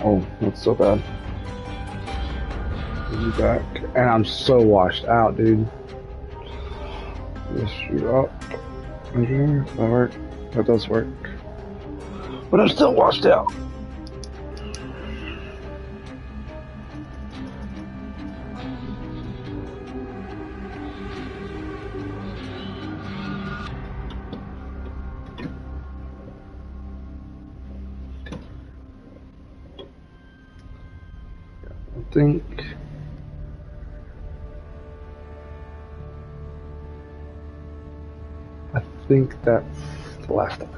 Oh, that's so bad. Be back. And I'm so washed out, dude. Just shoot up. Engineer, that work. That does work. But I'm still washed out. I think that's the last of it.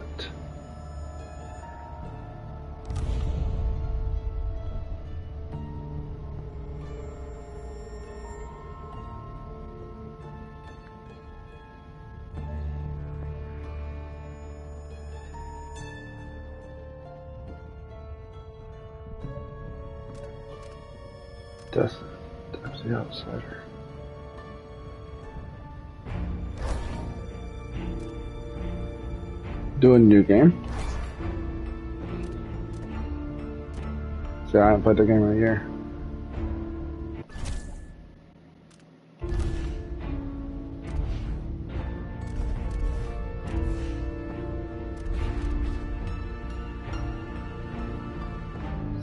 That's the outsider. Do a new game. See, I haven't played the game in a year.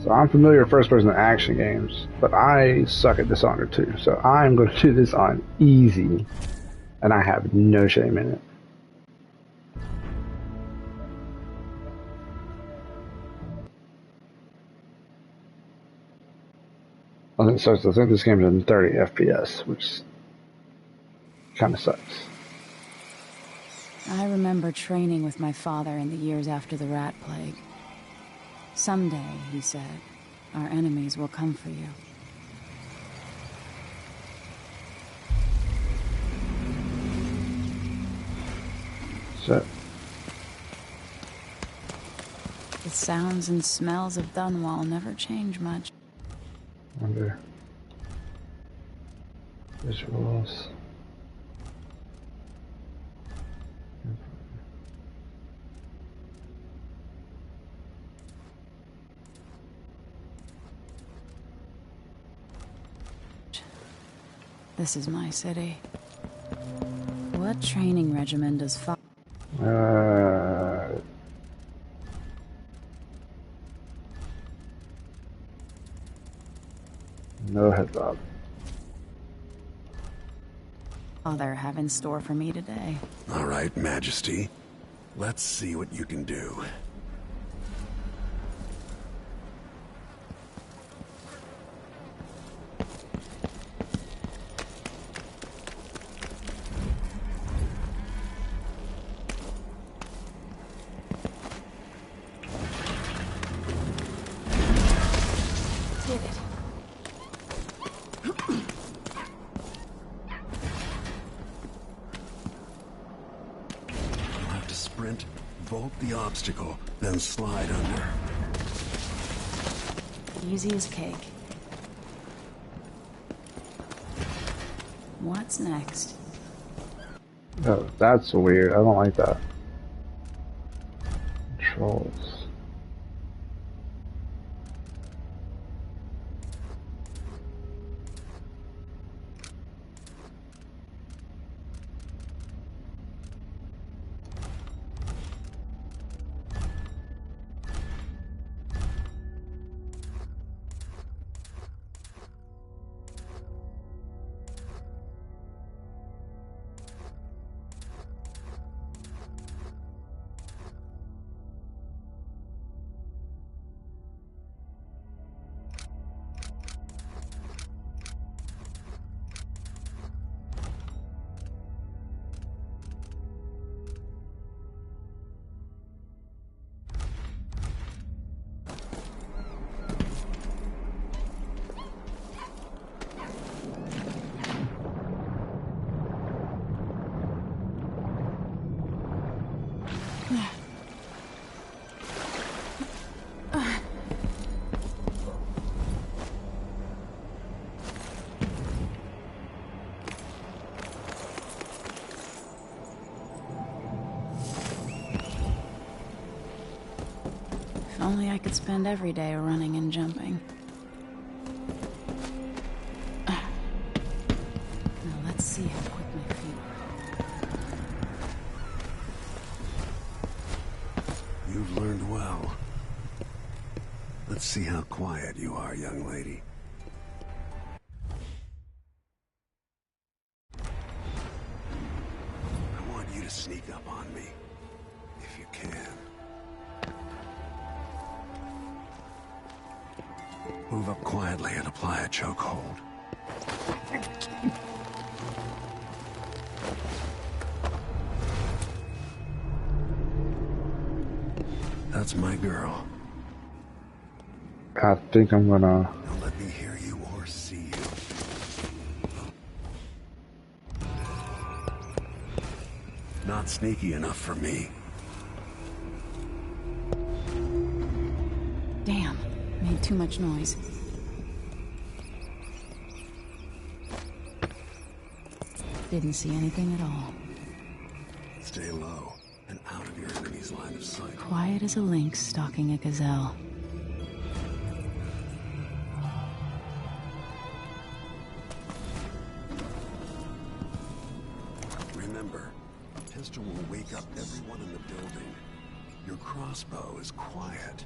So I'm familiar with first-person action games, but I suck at Dishonored too. So I'm going to do this on easy, and I have no shame in it. I think this game is in 30 FPS, which kind of sucks. I remember training with my father in the years after the rat plague. Someday, he said, our enemies will come for you. So, The sounds and smells of Dunwall never change much. under visuals. This is my city. What training regimen does No heads up. Father have in store for me today? All right, Majesty. Let's see what you can do. Vault the obstacle, then slide under. Easy as cake. What's next? Oh, that's weird. I don't like that. Controls. only I could spend every day running and jumping. Now let's see how quick my feet are. You've learned well. Let's see how quiet you are, young lady. I want you to sneak up on me, if you can. Move up quietly and apply a chokehold. That's my girl. I think I'm gonna... Don't let me hear you or see you. Not sneaky enough for me. Damn, made too much noise. Didn't see anything at all. Stay low and out of your enemy's line of sight. Quiet as a lynx stalking a gazelle. Remember, a pistol will wake up everyone in the building. Your crossbow is quiet.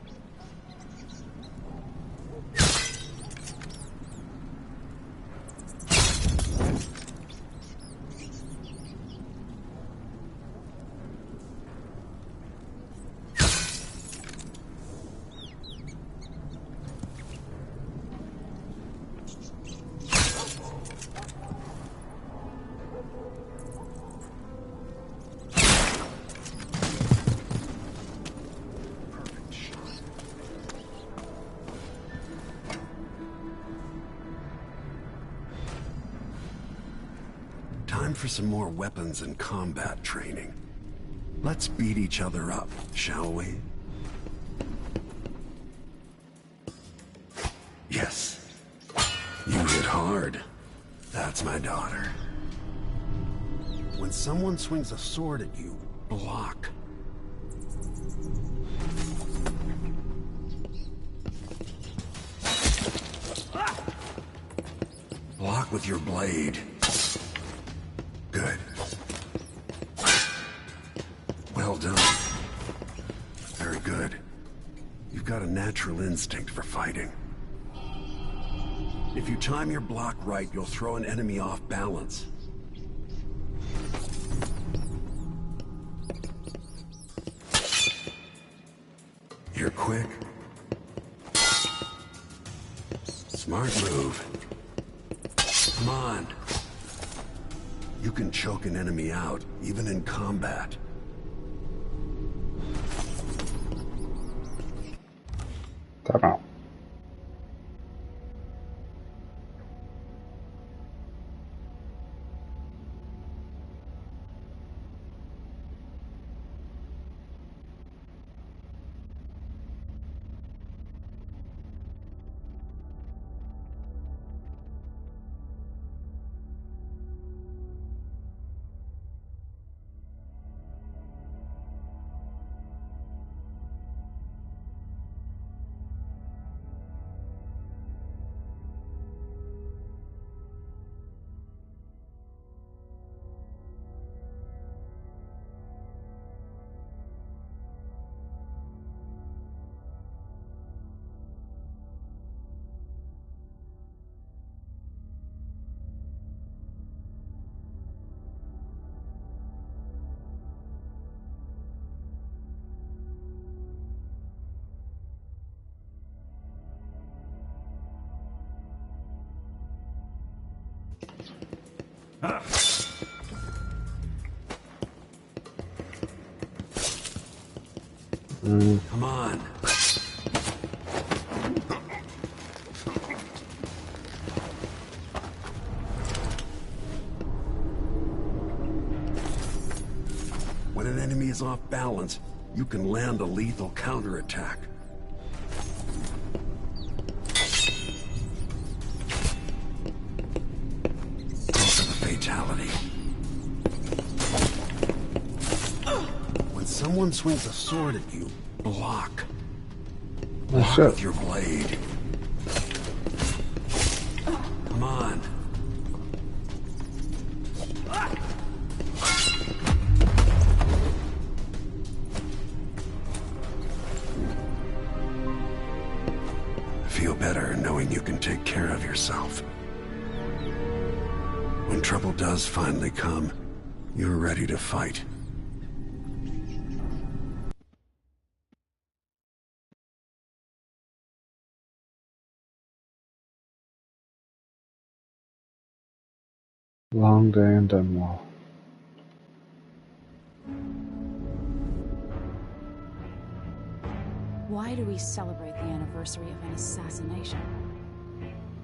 Time for some more weapons and combat training. Let's beat each other up, shall we? Yes. You hit hard. That's my daughter. When someone swings a sword at you, block. Block with your blade. Good. Well done. Very good. You've got a natural instinct for fighting. If you time your block right, you'll throw an enemy off balance. You're quick. Smart move. Come on. You can choke an enemy out, even in combat. Time out. Come on. When an enemy is off balance, you can land a lethal counterattack. Go for the fatality. When someone swings a sword at you, block. Block shit. with your blade. Come on. Feel better knowing you can take care of yourself. When trouble does finally come, you're ready to fight. Long day in Dunwall. Why do we celebrate the anniversary of an assassination?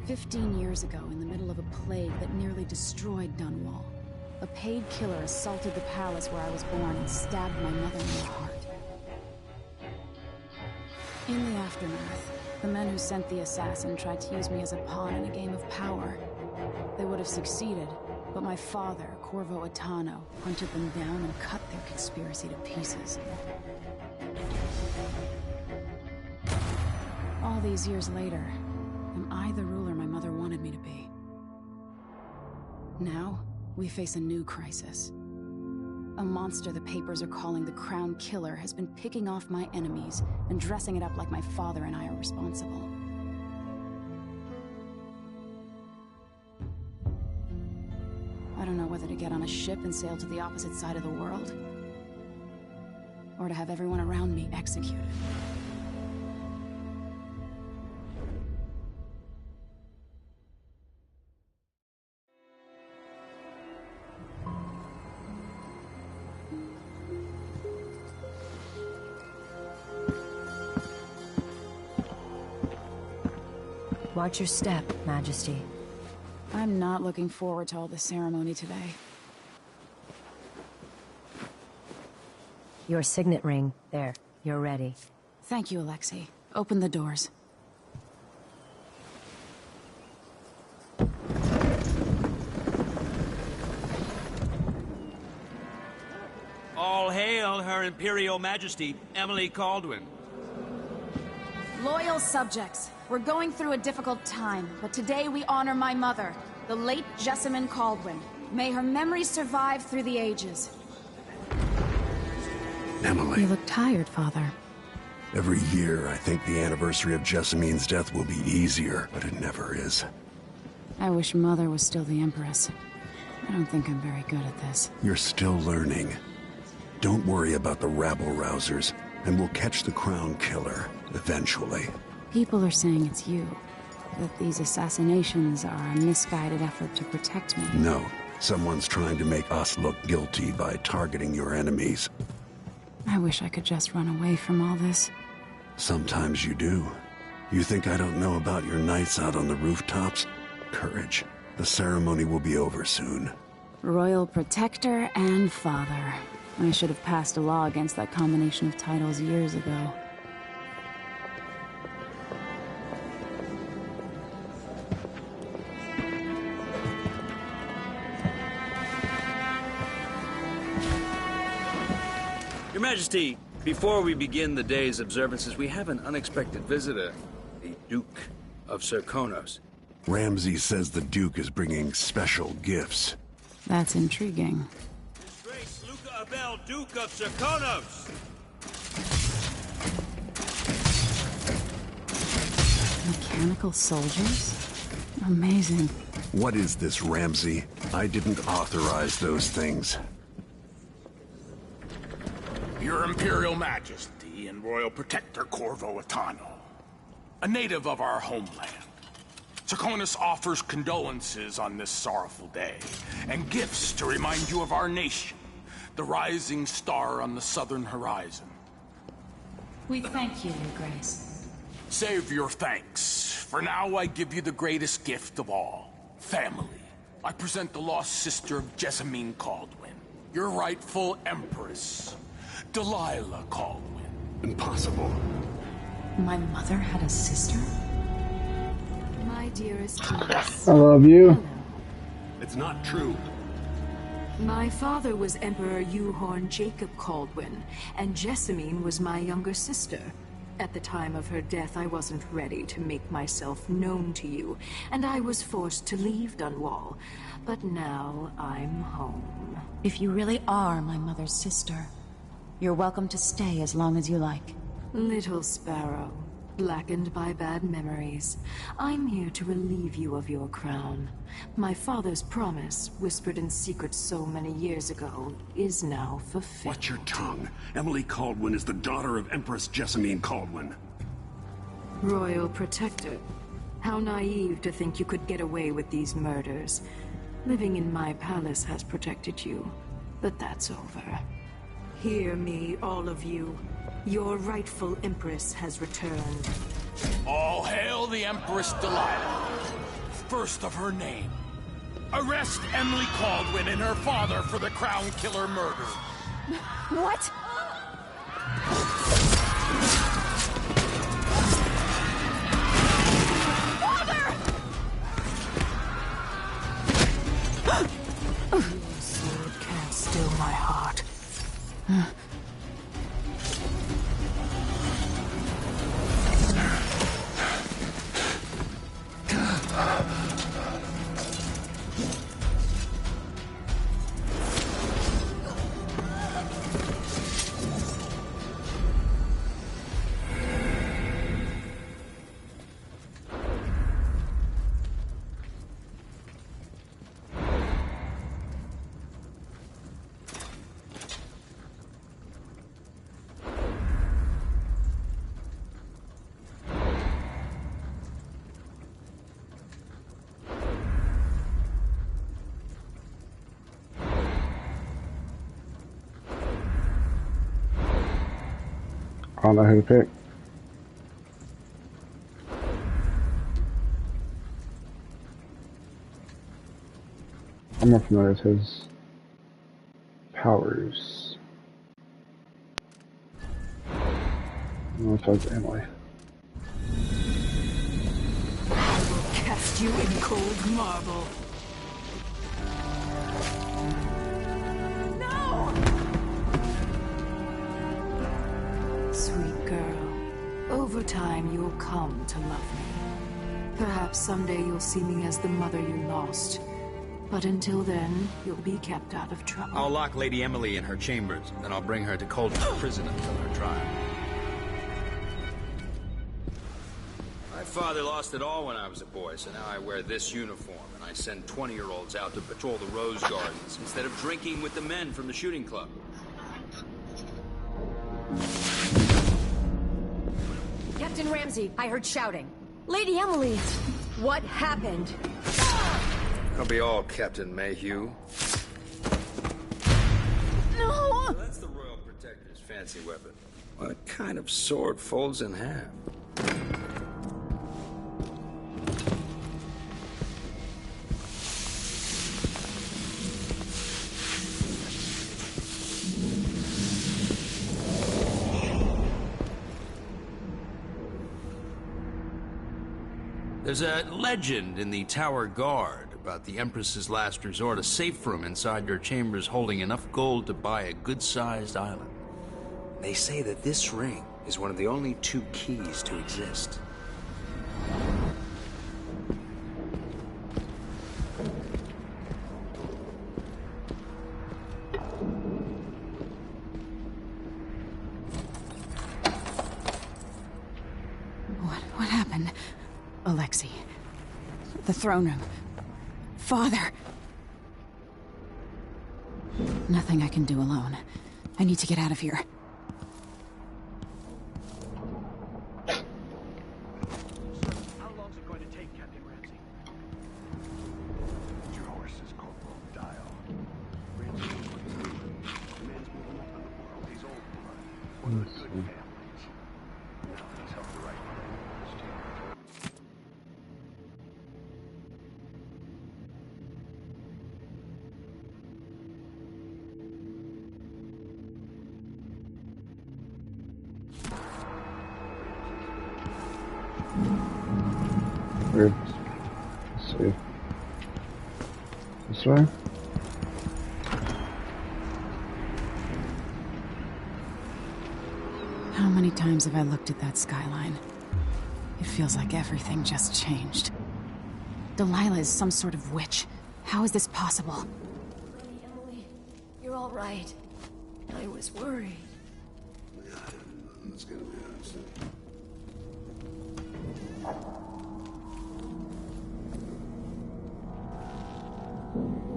15 years ago, in the middle of a plague that nearly destroyed Dunwall, a paid killer assaulted the palace where I was born and stabbed my mother in the heart. In the aftermath, the men who sent the assassin tried to use me as a pawn in a game of power. They would have succeeded, but my father, Corvo Attano, hunted them down and cut their conspiracy to pieces. All these years later, am I the ruler my mother wanted me to be? Now, we face a new crisis. A monster the papers are calling the Crown Killer has been picking off my enemies and dressing it up like my father and I are responsible. I don't know whether to get on a ship and sail to the opposite side of the world, or to have everyone around me executed. Watch your step, Majesty. I'm not looking forward to all the ceremony today. Your signet ring. There. You're ready. Thank you, Alexei. Open the doors. All hail Her Imperial Majesty, Emily Caldwin. Loyal subjects, we're going through a difficult time, but today we honor my mother, the late Jessamine Caldwin. May her memory survive through the ages. Emily. You look tired, Father. Every year, I think the anniversary of Jessamine's death will be easier, but it never is. I wish Mother was still the Empress. I don't think I'm very good at this. You're still learning. Don't worry about the rabble-rousers, and we'll catch the Crown Killer, eventually. People are saying it's you. That these assassinations are a misguided effort to protect me. No, someone's trying to make us look guilty by targeting your enemies. I wish I could just run away from all this. Sometimes you do. You think I don't know about your nights out on the rooftops? Courage. The ceremony will be over soon. Royal Protector and Father. I should have passed a law against that combination of titles years ago. Your Majesty, before we begin the day's observances, we have an unexpected visitor, the Duke of Serkonos. Ramsay says the Duke is bringing special gifts. That's intriguing. His Grace Luca Abel, Duke of Serkonos! Mechanical soldiers? Amazing. What is this, Ramsay? I didn't authorize those things. Your Imperial Majesty and Royal Protector Corvo Attano, a native of our homeland. Serkonos offers condolences on this sorrowful day, and gifts to remind you of our nation, the rising star on the southern horizon. We thank you, Your Grace. Save your thanks. For now, I give you the greatest gift of all, family. I present the lost sister of Jessamine Caldwin, your rightful Empress, Delilah Caldwin. Impossible. My mother had a sister? My dearest niece. I love you. It's not true. My father was Emperor Euhorn Jacob Caldwin, and Jessamine was my younger sister. At the time of her death, I wasn't ready to make myself known to you, and I was forced to leave Dunwall. But now I'm home. If you really are my mother's sister, you're welcome to stay as long as you like. Little Sparrow, blackened by bad memories, I'm here to relieve you of your crown. My father's promise, whispered in secret so many years ago, is now fulfilled. Watch your tongue. Emily Caldwin is the daughter of Empress Jessamine Caldwin. Royal Protector. How naive to think you could get away with these murders. Living in my palace has protected you, but that's over. Hear me, all of you. Your rightful Empress has returned. All hail the Empress Delilah, first of her name. Arrest Emily Caldwin and her father for the Crown Killer murder. What? Your sword can't still my heart. I don't know who to pick. I'm not familiar with his powers. I don't know if that's Emily. I will cast you in cold marble. Sweet girl, over time you'll come to love me. Perhaps someday you'll see me as the mother you lost. But until then, you'll be kept out of trouble. I'll lock Lady Emily in her chambers, then I'll bring her to Cauldron prison until her trial. My father lost it all when I was a boy, so now I wear this uniform, and I send 20-year-olds out to patrol the rose gardens instead of drinking with the men from the shooting club. Captain Ramsey, I heard shouting. Lady Emily, what happened? I'll be all Captain Mayhew. No! So that's the Royal Protector's fancy weapon. What kind of sword folds in half? There's a legend in the Tower Guard about the Empress's last resort, a safe room inside your chambers holding enough gold to buy a good-sized island. They say that this ring is one of the only 2 keys to exist. What happened? Alexei. The throne room. Father. Nothing I can do alone. I need to get out of here. How long is it going to take, Captain Ramsey? Your horse is Corporal Dial. Ramsey is what he's doing. The man's moving up on the world. He's old blood. One of the good families. Now he's helped the right man in his chamber. Weird. Let's see. This way? How many times have I looked at that skyline? It feels like everything just changed. Delilah is some sort of witch. How is this possible? Lady Emily, you're all right. I was worried. That's gonna be honest.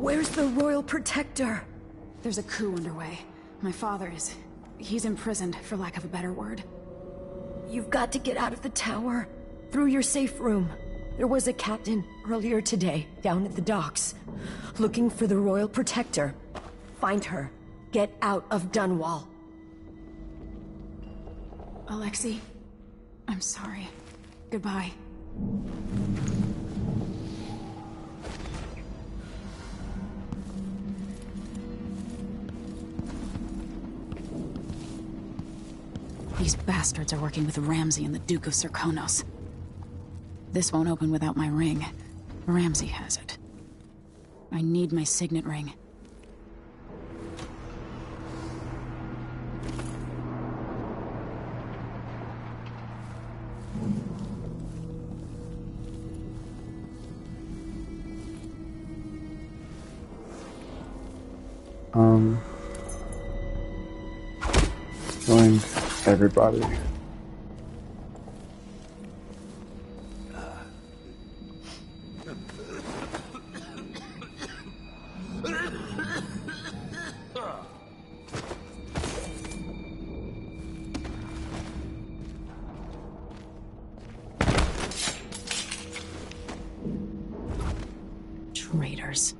Where's the Royal Protector? There's a coup underway. My father is... he's imprisoned, for lack of a better word. You've got to get out of the tower. Through your safe room. There was a captain earlier today, down at the docks. Looking for the Royal Protector. Find her. Get out of Dunwall. Alexei, I'm sorry. Goodbye. These bastards are working with Ramsey and the Duke of Serkonos. This won't open without my ring. Ramsey has it. I need my signet ring. Joined everybody. Traitors.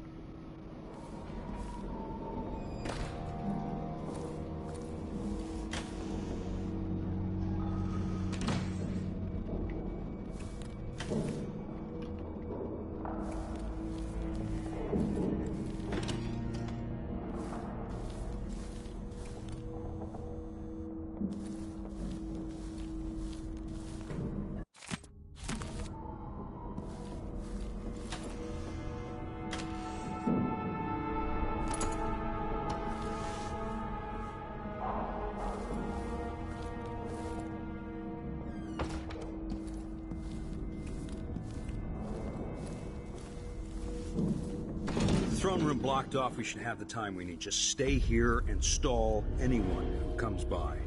Throne room blocked off, we should have the time we need. Just stay here and stall anyone who comes by.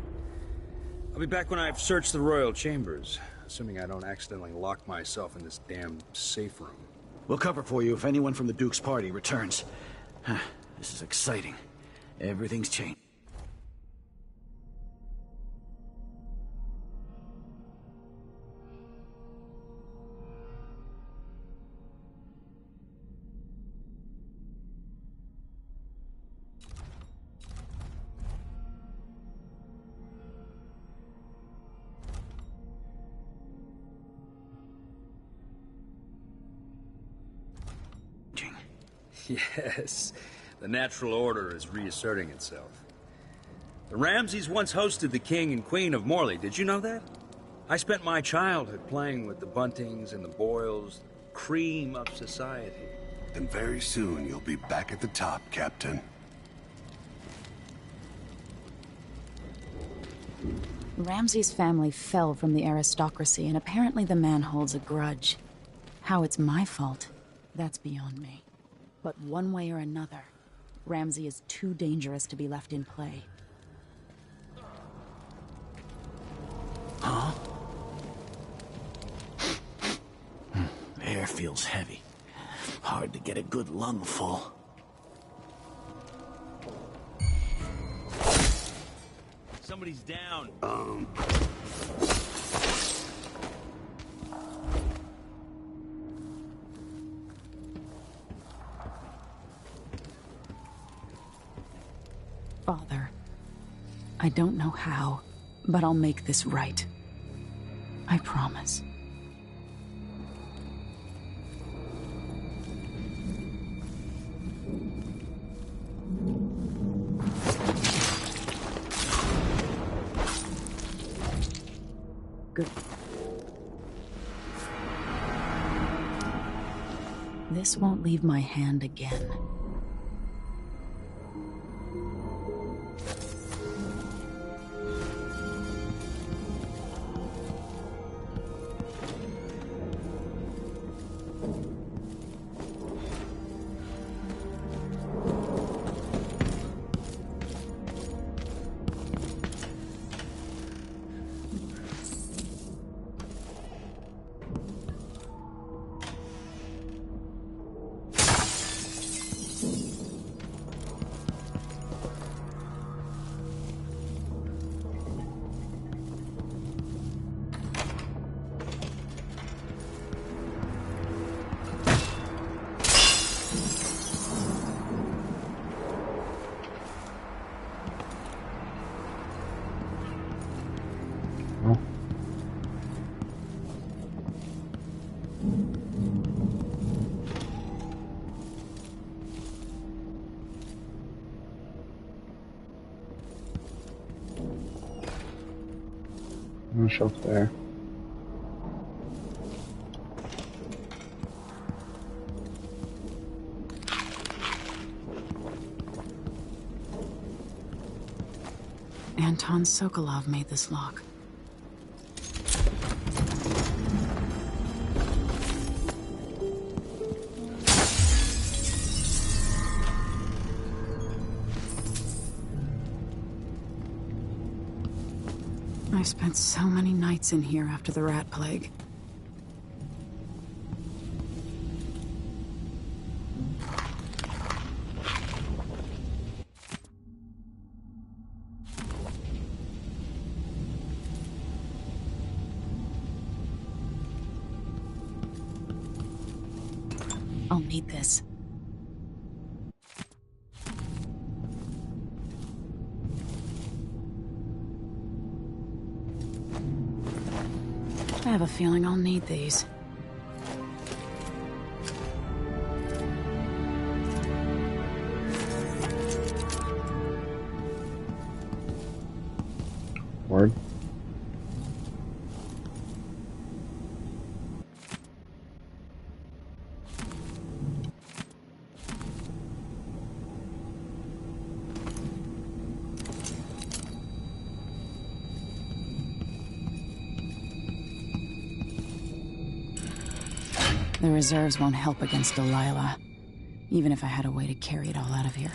I'll be back when I've searched the royal chambers, assuming I don't accidentally lock myself in this damn safe room. We'll cover for you if anyone from the Duke's party returns. This is exciting. Everything's changed. Yes, the natural order is reasserting itself. The Ramseys once hosted the King and Queen of Morley, did you know that? I spent my childhood playing with the Buntings and the Boyles, the cream of society. And very soon you'll be back at the top, Captain. Ramsey's family fell from the aristocracy, and apparently the man holds a grudge. How it's my fault, that's beyond me. But one way or another, Ramsey is too dangerous to be left in play. Huh? Air feels heavy. Hard to get a good lungful. Somebody's down. Father, I don't know how, but I'll make this right. I promise. Good. This won't leave my hand again. No shelf there. Anton Sokolov made this lock. I spent so many nights in here after the rat plague. I'll need this. I have a feeling I'll need these. Word. The reserves won't help against Delilah, even if I had a way to carry it all out of here.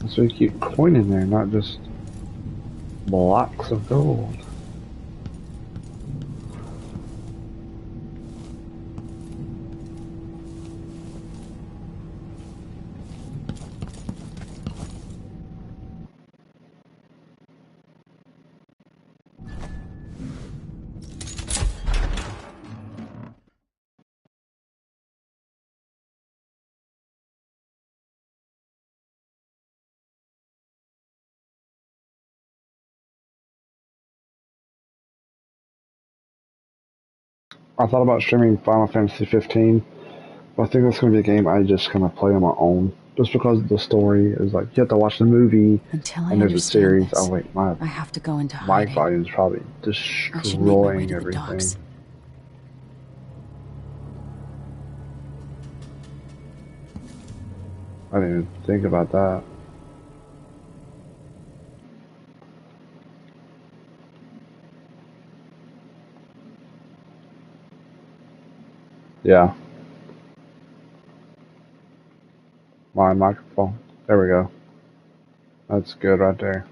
So you keep coin in there, not just blocks of gold. I thought about streaming Final Fantasy 15, but I think that's going to be a game I just kind of play on my own. Just because the story is like, you have to watch the movie, Until I and there's a understand series. this, Oh wait, my I have to go into mic hiding. volume is probably I should make my way destroying to the everything. docks. I didn't even think about that. Yeah. My microphone. There we go. That's good right there.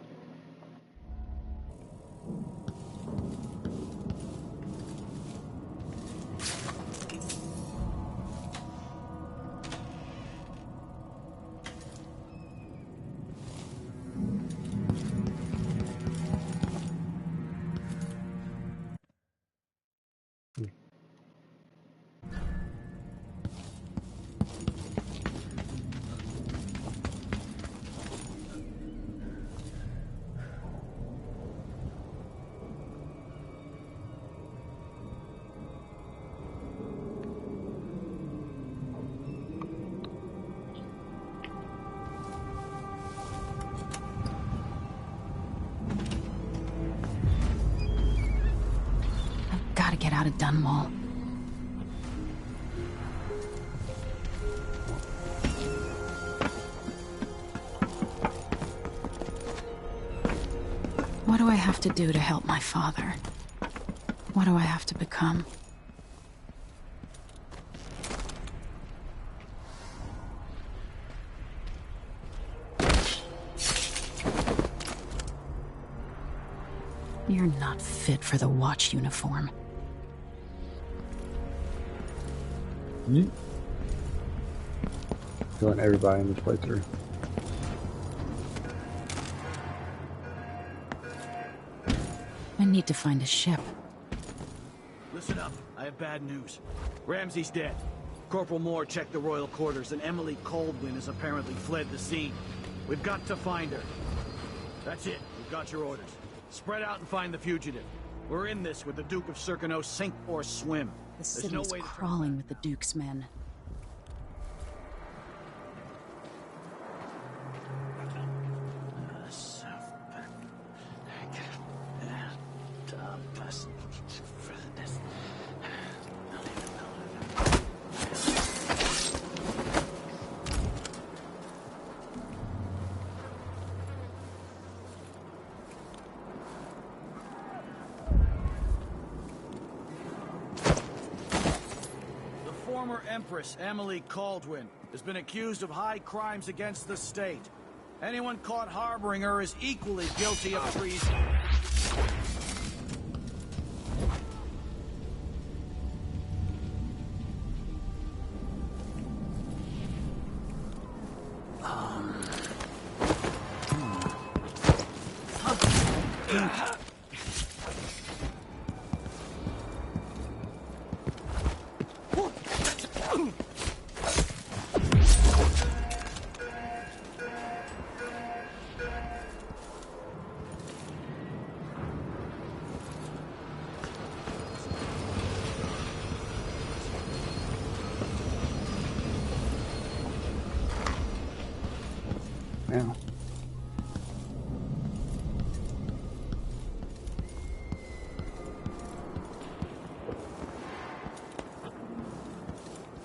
Gotta get out of Dunwall. What do I have to do to help my father? What do I have to become? You're not fit for the watch uniform. Killing everybody in this playthrough. I need to find a ship. Listen up. I have bad news. Ramsey's dead. Corporal Moore checked the royal quarters, and Emily Coldwin has apparently fled the scene. We've got to find her. That's it. We've got your orders. Spread out and find the fugitive. We're in this with the Duke of Circano, sink or swim. The There's city no is way to crawling with the Duke's men. Former Empress Emily Caldwin has been accused of high crimes against the state. Anyone caught harboring her is equally guilty of treason. Yeah.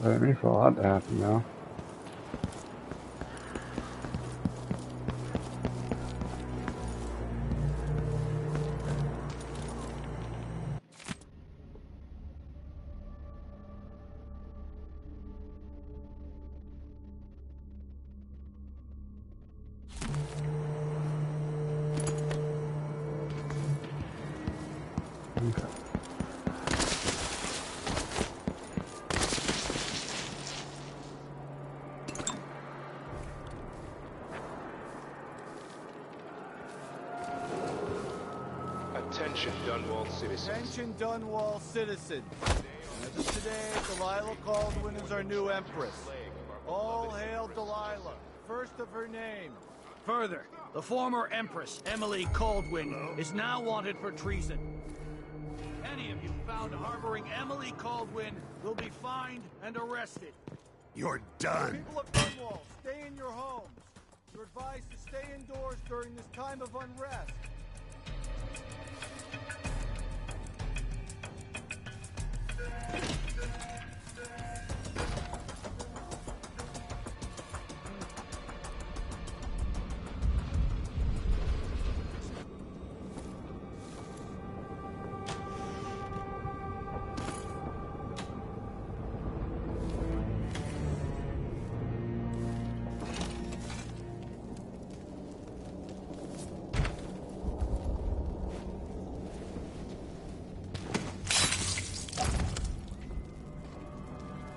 I didn't mean for all that to happen now. Okay. Attention, Dunwall citizens. Attention, Dunwall citizens. As of today, Delilah Caldwin is our new Empress. All hail Delilah, first of her name. Further, the former Empress Emily Caldwin is now wanted for treason. Any of you found harboring Emily Caldwin will be fined and arrested. You're done. People of Dunwall, stay in your homes. You're advised to stay indoors during this time of unrest.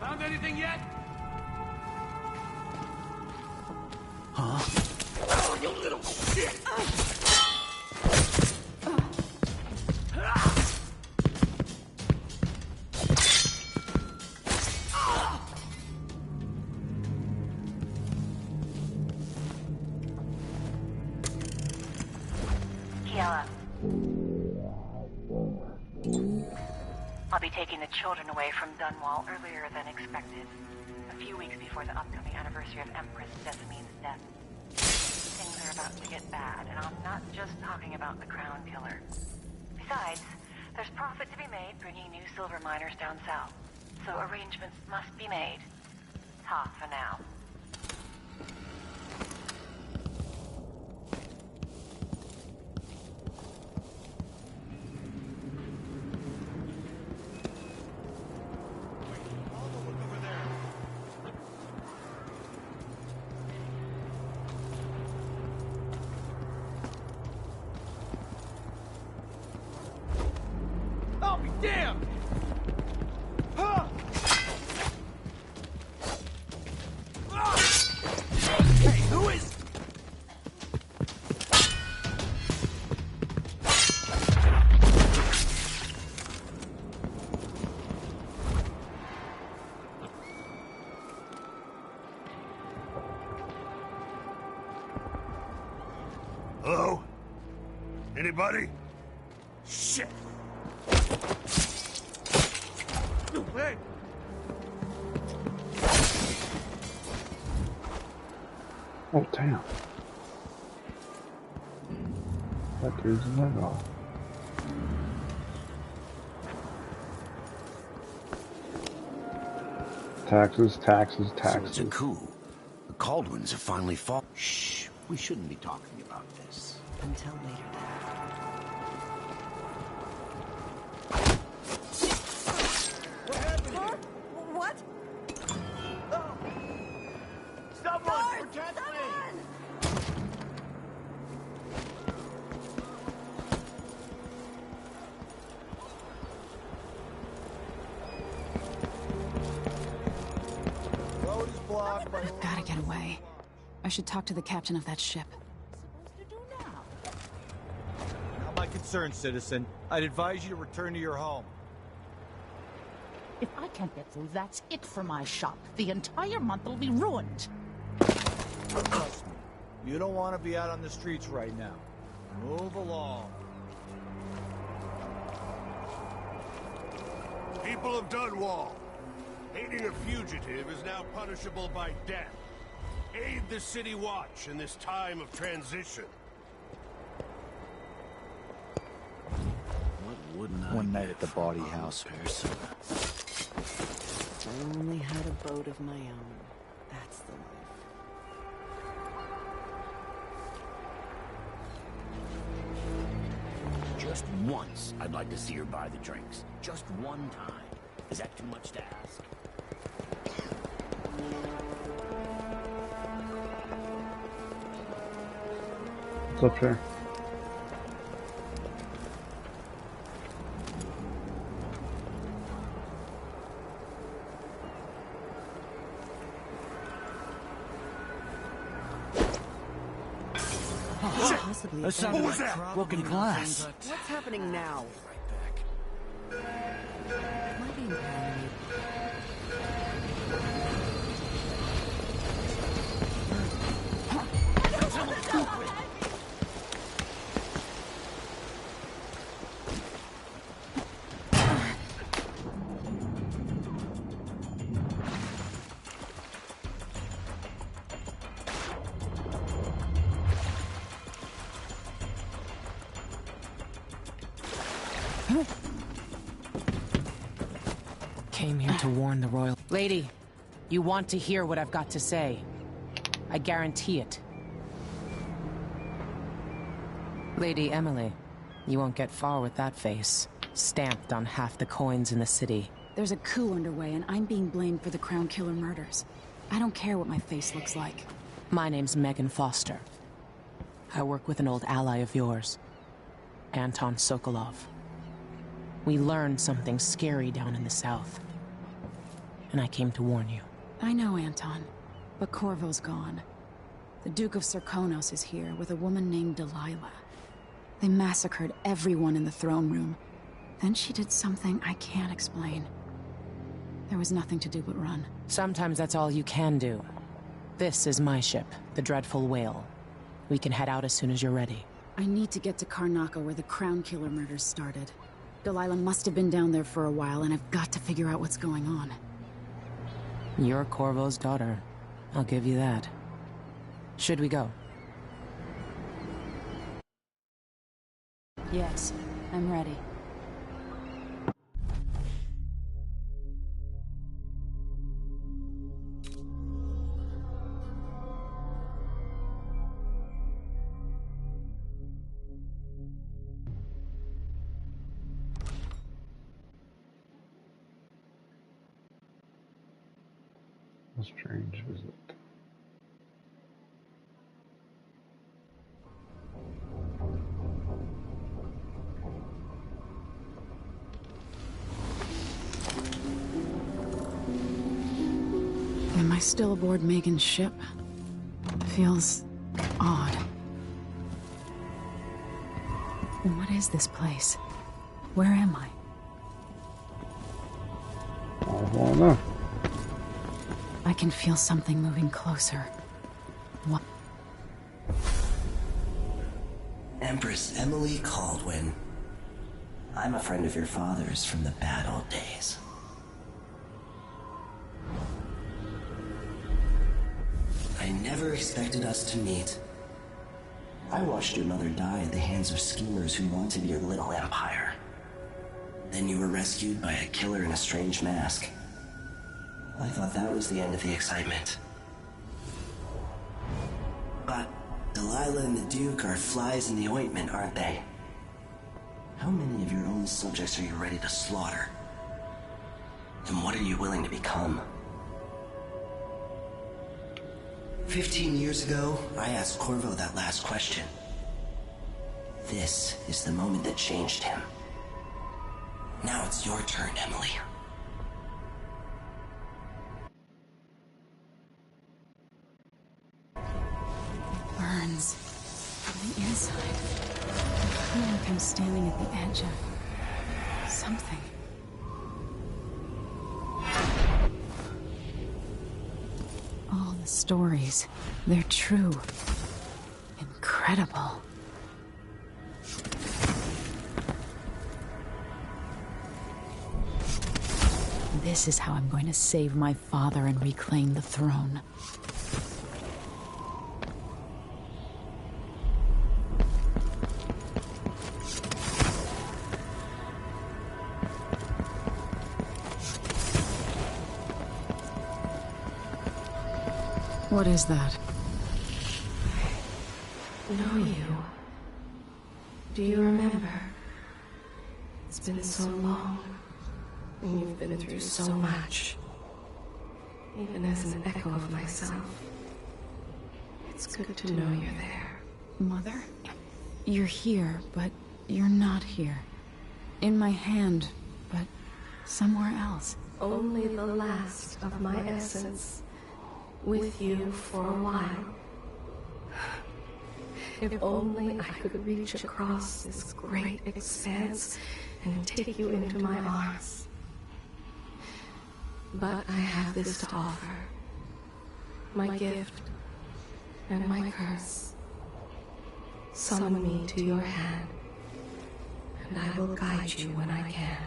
Found anything yet? Huh? Oh, you little shit! Kiela. I'll be taking the children away from Dunwall earlier than expected. A few weeks before the upcoming anniversary of Empress Desamine's death. Things are about to get bad, and I'm not just talking about the Crown Killer. Besides, there's profit to be made bringing new silver miners down south. So arrangements must be made. Ta for now. I'll be damned! Huh! Hey, who is... Hello? Anybody? Shit! Hey! Oh, damn. That dude's leg off. Taxes, taxes, taxes. So it's a coup. The Caldwins have finally fought. Shh. We shouldn't be talking about this. Until later, Dad. What happened here? What? Someone protect me! Road is blocked by... I've gotta get away. I should talk to the captain of that ship. Not my concern, citizen. I'd advise you to return to your home. If I can't get through, that's it for my shop. The entire month will be ruined. Trust me, you don't want to be out on the streets right now. Move along. People of Dunwall, aiding a fugitive is now punishable by death. Aid the City Watch in this time of transition. What wouldn't I One night give at the for body a house. person? If I only had a boat of my own. That's the life. Just once, I'd like to see her buy the drinks. Just one time. Is that too much to ask? What's up here? Possibly. That sounded like broken glass. What's happening now? Am I being paranoid? Came here to warn the royal... Lady, you want to hear what I've got to say. I guarantee it. Lady Emily, you won't get far with that face. Stamped on half the coins in the city. There's a coup underway, and I'm being blamed for the Crown Killer murders. I don't care what my face looks like. My name's Megan Foster. I work with an old ally of yours, Anton Sokolov. We learned something scary down in the south, and I came to warn you. I know, Anton, but Corvo's gone. The Duke of Sarkonos is here with a woman named Delilah. They massacred everyone in the throne room. Then she did something I can't explain. There was nothing to do but run. Sometimes that's all you can do. This is my ship, the Dreadful Whale. We can head out as soon as you're ready. I need to get to Karnaca where the Crown Killer murders started. Delilah must have been down there for a while, and I've got to figure out what's going on. You're Corvo's daughter. I'll give you that. Should we go? Yes, I'm ready. A strange visit. Am I still aboard Megan's ship? Feels odd. What is this place? Where am I? I don't know. I can feel something moving closer. What? Empress Emily Caldwin. I'm a friend of your father's from the bad old days. I never expected us to meet. I watched your mother die at the hands of schemers who wanted your little empire. Then you were rescued by a killer in a strange mask. I thought that was the end of the excitement. But Delilah and the Duke are flies in the ointment, aren't they? How many of your own subjects are you ready to slaughter? And what are you willing to become? 15 years ago, I asked Corvo that last question. This is the moment that changed him. Now it's your turn, Emily. It burns from the inside. I feel like I'm standing at the edge of something. All the stories, they're true. Incredible. This is how I'm going to save my father and reclaim the throne. What is that? I know you. Do you remember? It's been so long, and you've been through so much. Even as an echo of myself, it's good to know you're there. Mother? You're here, but you're not here. In my hand, but somewhere else. Only the last of my essence. With you for a while. If only I could reach across this great expanse and take you into my arms. But I have this to offer. My gift and my curse. Summon me to your hand, and I will guide you when I can.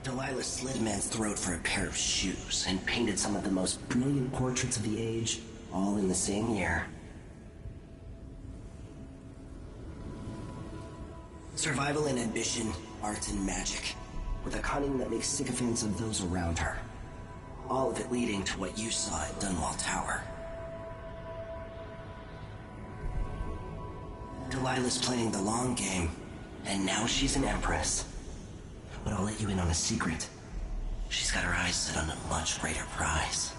Delilah slit a man's throat for a pair of shoes and painted some of the most brilliant portraits of the age, all in the same year. Survival and ambition, art and magic, with a cunning that makes sycophants of those around her. All of it leading to what you saw at Dunwall Tower. Delilah's playing the long game, and now she's an empress. But I'll let you in on a secret. She's got her eyes set on a much greater prize.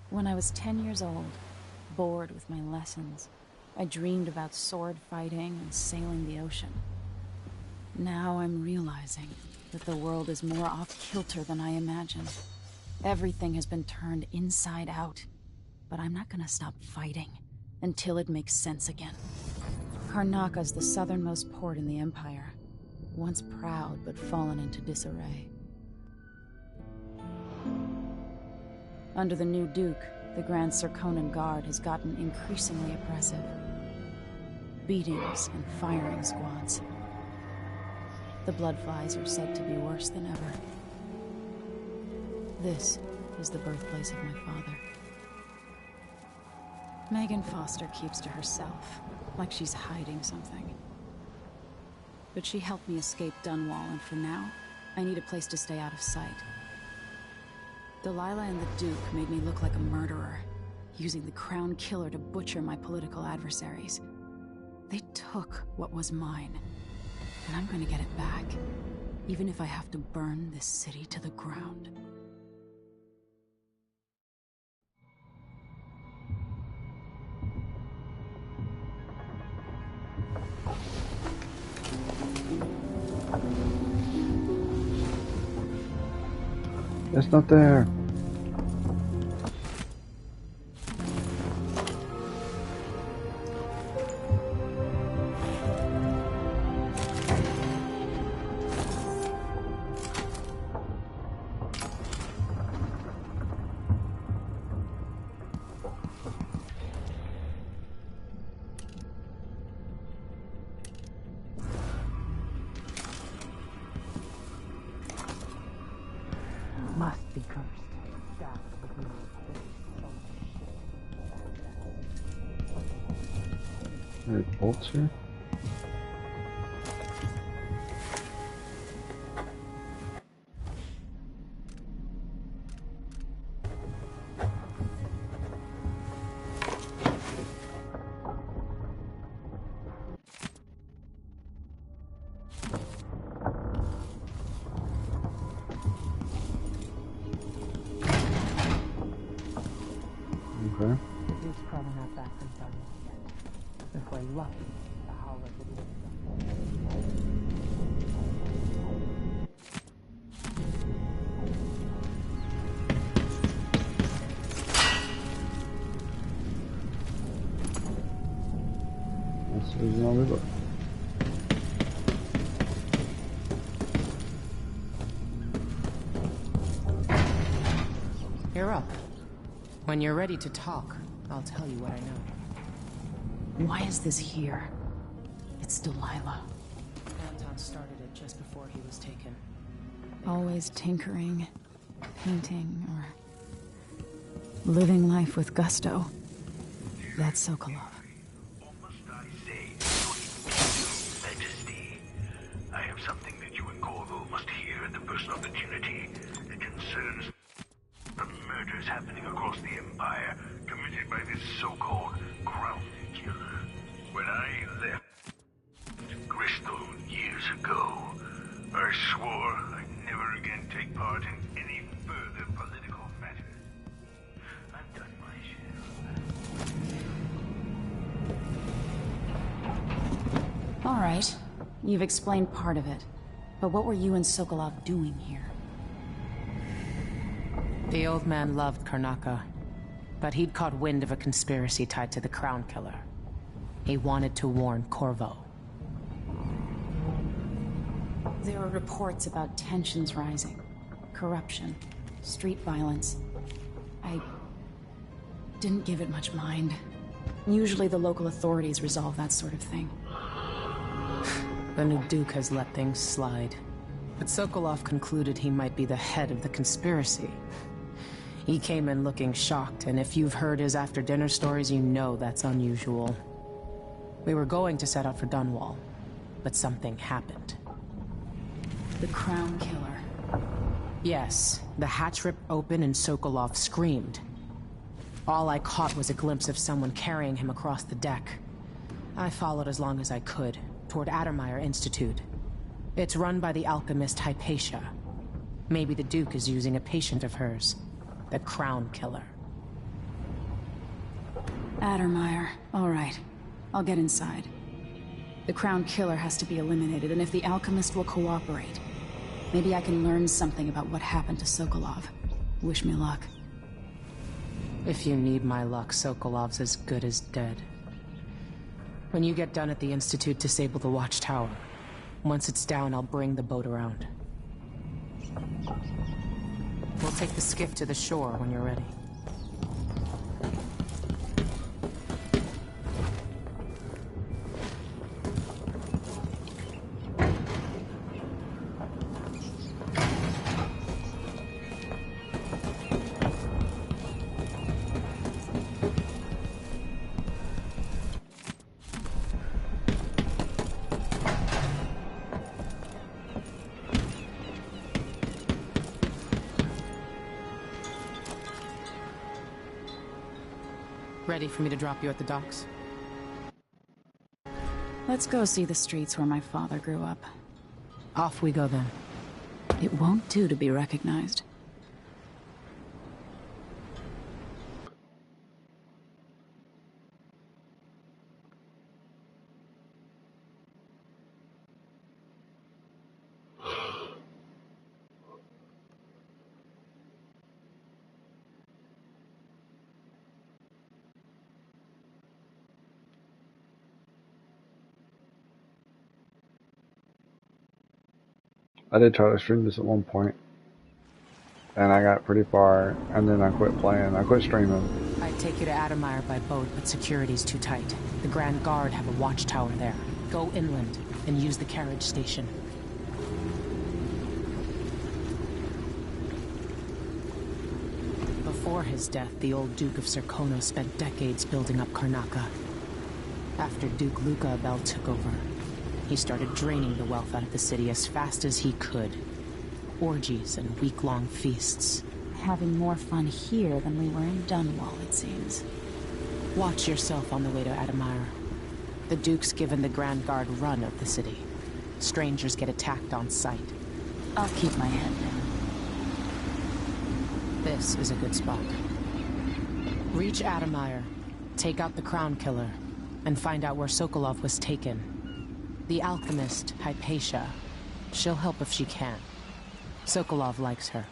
When I was 10 years old, bored with my lessons, I dreamed about sword fighting and sailing the ocean. Now I'm realizing that the world is more off-kilter than I imagined. Everything has been turned inside out, but I'm not gonna stop fighting until it makes sense again. Karnaka's the southernmost port in the Empire, once proud but fallen into disarray. Under the new Duke, the Grand Serkonan Guard has gotten increasingly oppressive. Beatings and firing squads. The Bloodflies are said to be worse than ever. This is the birthplace of my father. Megan Foster keeps to herself, like she's hiding something. But she helped me escape Dunwall, and for now, I need a place to stay out of sight. Delilah and the Duke made me look like a murderer, using the Crown Killer to butcher my political adversaries. They took what was mine, and I'm gonna get it back, even if I have to burn this city to the ground. It's not there. Must be cursed. Are there bolts here? Okay. Duke's probably not back from Dunwall yet. If we're lucky, the Howler will be That's the reason why we look. You're up. When you're ready to talk, I'll tell you what I know. Why is this here? It's Delilah. Anton started it just before he was taken. Always tinkering, painting, or living life with gusto. That's Sokolov. Majesty, I have something that you and Corvo must hear at the first opportunity. It concerns the murders happening across the Empire, committed by this so-called Crown Killer. When I left Bristol years ago, I swore I'd never again take part in any further political matters. I've done my share. All right. You've explained part of it. But what were you and Sokolov doing here? The old man loved Karnaca, but he'd caught wind of a conspiracy tied to the Crown Killer. He wanted to warn Corvo. There were reports about tensions rising, corruption, street violence. I didn't give it much mind. Usually the local authorities resolve that sort of thing. The new Duke has let things slide. But Sokolov concluded he might be the head of the conspiracy. He came in looking shocked, and if you've heard his after-dinner stories, you know that's unusual. We were going to set out for Dunwall, but something happened. The Crown Killer. Yes, the hatch ripped open and Sokolov screamed. All I caught was a glimpse of someone carrying him across the deck. I followed as long as I could, toward Addermeyer Institute. It's run by the alchemist Hypatia. Maybe the Duke is using a patient of hers. The Crown Killer. Addermeyer. All right. I'll get inside. The Crown Killer has to be eliminated, and if the alchemist will cooperate, maybe I can learn something about what happened to Sokolov. Wish me luck. If you need my luck, Sokolov's as good as dead. When you get done at the Institute, disable the watchtower. Once it's down, I'll bring the boat around. We'll take the skiff to the shore when you're ready. Ready for me to drop you at the docks? Let's go see the streets where my father grew up. Off we go then. It won't do to be recognized. I did try to stream this at one point, and I got pretty far, and then I quit playing. I quit streaming. I'd take you to Adamire by boat, but security's too tight. The Grand Guard have a watchtower there. Go inland and use the carriage station. Before his death, the old Duke of Serkonos spent decades building up Karnaca. After Duke Luca Abel took over, he started draining the wealth out of the city as fast as he could. Orgies and week-long feasts. Having more fun here than we were in Dunwall, it seems. Watch yourself on the way to Adamire. The Duke's given the Grand Guard run of the city. Strangers get attacked on sight. I'll keep my head down. This is a good spot. Reach Adamire, take out the Crown Killer, and find out where Sokolov was taken. The alchemist, Hypatia. She'll help if she can. Sokolov likes her.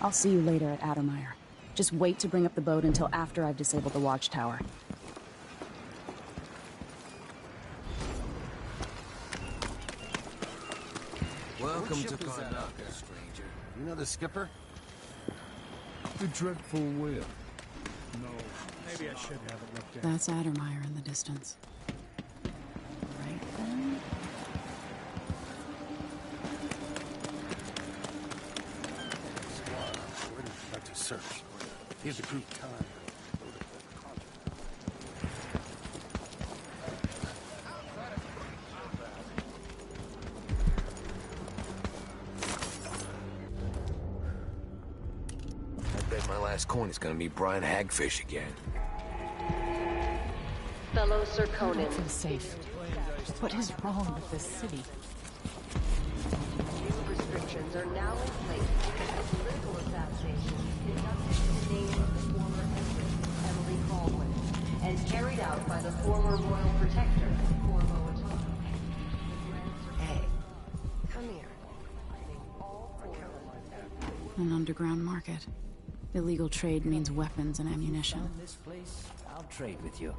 I'll see you later at Adamire. Just wait to bring up the boat until after I've disabled the watchtower. Welcome to Karnaca, stranger. You know the skipper? The dreadful whip. No, maybe I should have it looked at. That's Adamire in the distance. Right then. About to search. Here's the group time. I bet my last coin is gonna be Brian Hagfish again. Fellow I Serkonans. feel safe. What is wrong with this city? New restrictions are now in place because of political assassination conducted in the name of the former Empress, Emily Caldwin, and carried out by the former Royal Protector, Corvo Attano. Hey, come here. An underground market. Illegal trade means weapons and ammunition. In this place, I'll trade with you.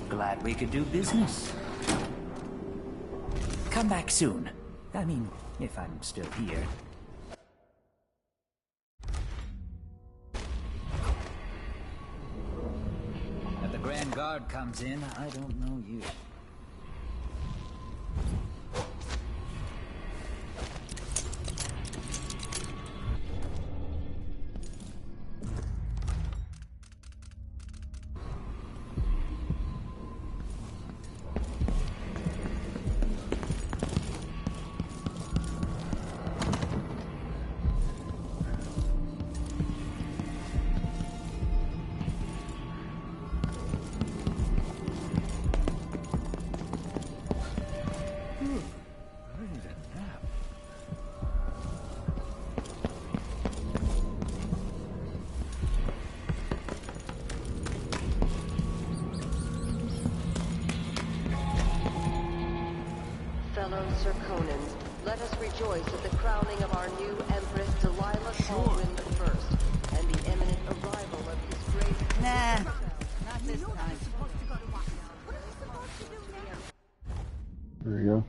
Glad we could do business. Come back soon. I mean, if I'm still here. If the Grand Guard comes in, I don't know you. Fellow Serkonans, let us rejoice at the crowning of our new Empress Delilah Caldwin I, and the imminent arrival of His Grace. Nah, not this time. There you go.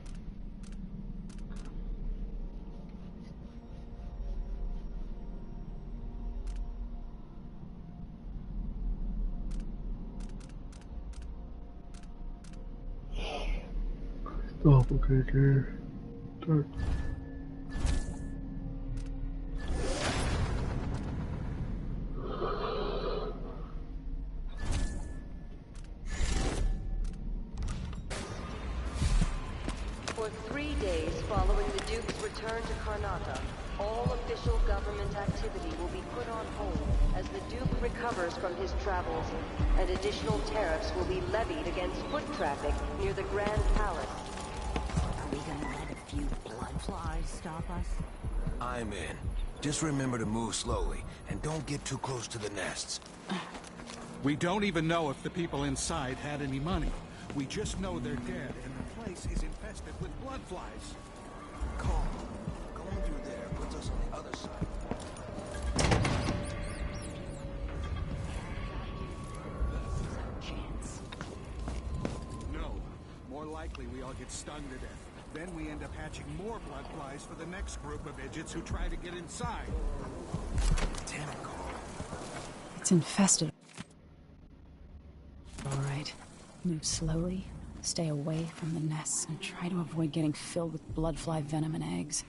Doppelganger. Dark. For 3 days following the Duke's return to Karnata, all official government activity will be put on hold as the Duke recovers from his travels, and additional tariffs will be levied against foot traffic near the Grand Palace. Are we gonna let a few blood flies stop us? I'm in. Just remember to move slowly, and don't get too close to the nests. We don't even know if the people inside had any money. We just know they're dead, and the place is infested with blood flies. Calm. Going through there puts us on the other side. No. More likely we all get stung to death. Then we end up hatching more blood flies for the next group of idiots who try to get inside. Damn it, Carl. It's infested. All right. Move slowly, stay away from the nests, and try to avoid getting filled with bloodfly venom and eggs.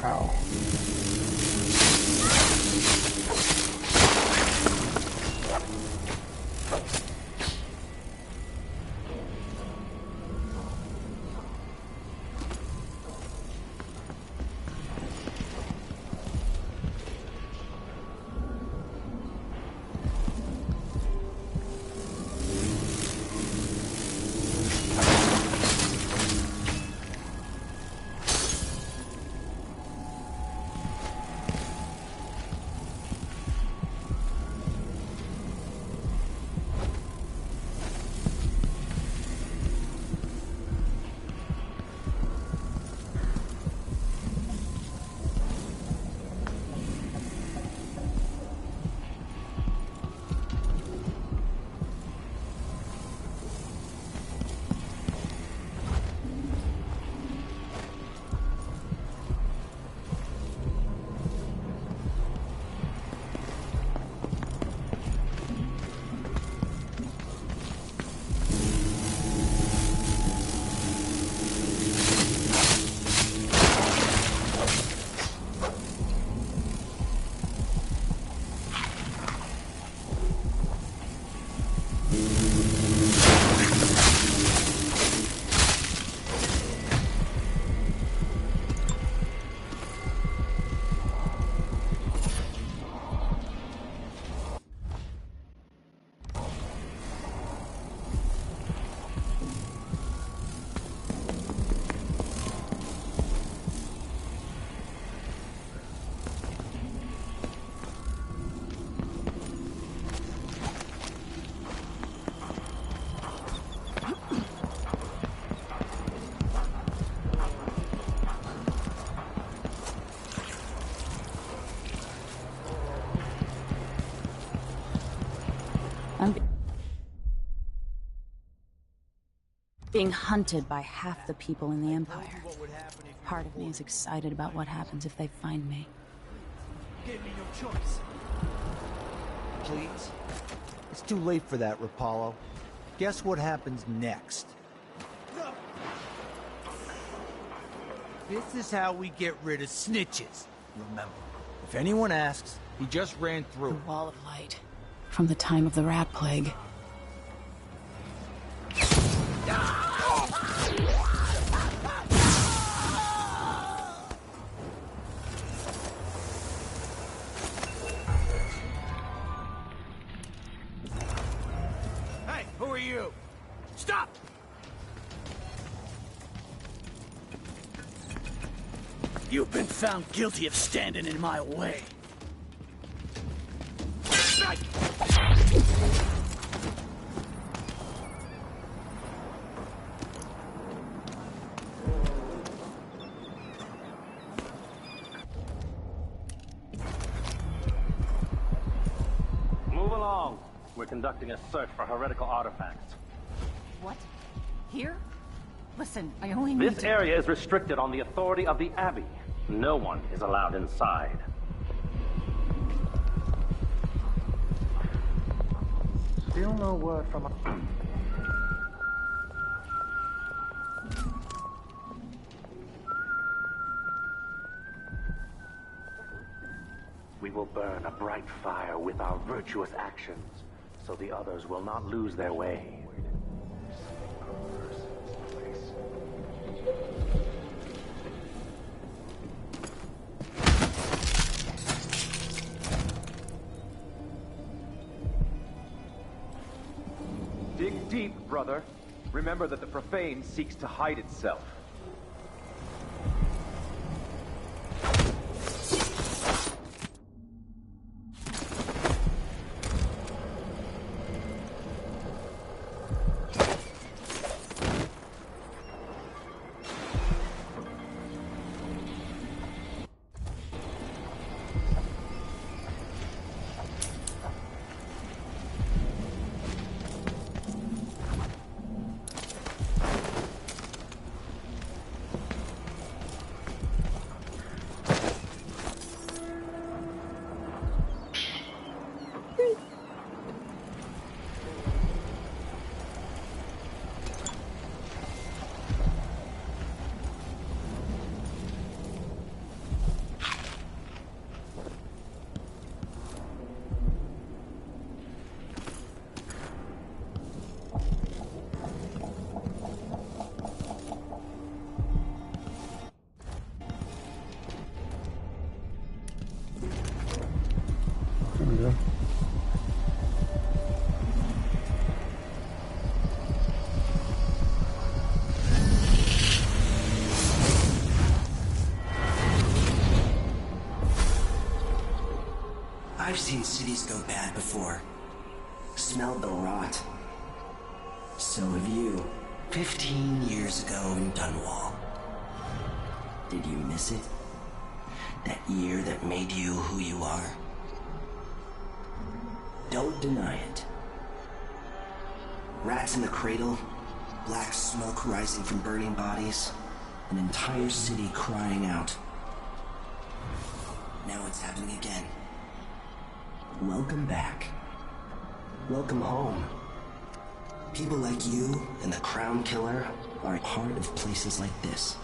Ow. I'm being hunted by half the people in the Empire. Part of me is excited about what happens if they find me. Gave me no choice. Please? It's too late for that, Rapallo. Guess what happens next? This is how we get rid of snitches. Remember, if anyone asks, he just ran through. The Wall of Light. From the time of the Rat Plague. found guilty of standing in my way. Move along. We're conducting a search for heretical artifacts. What? Here? Listen, I only need This area is restricted on the authority of the Abbey. No one is allowed inside. Still no word from a... We will burn a bright fire with our virtuous actions, so the others will not lose their way. Dig deep, brother. Remember that the profane seeks to hide itself. I've seen cities go bad before. Smelled the rot. So have you. 15 years ago in Dunwall. Did you miss it? That year that made you who you are? Don't deny it. Rats in the cradle, black smoke rising from burning bodies, an entire city crying out. Now it's happening again. Welcome back. Welcome home. People like you and the Crown Killer are part of places like this.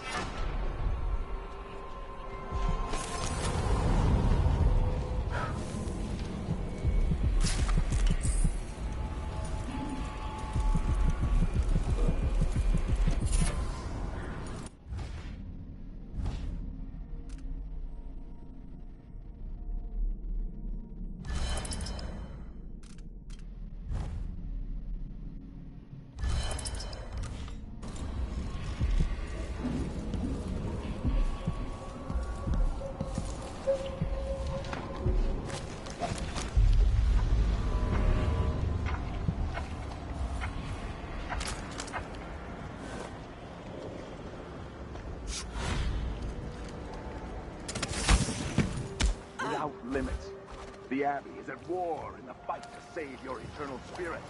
Without limits, the Abbey is at war in the fight to save your eternal spirit.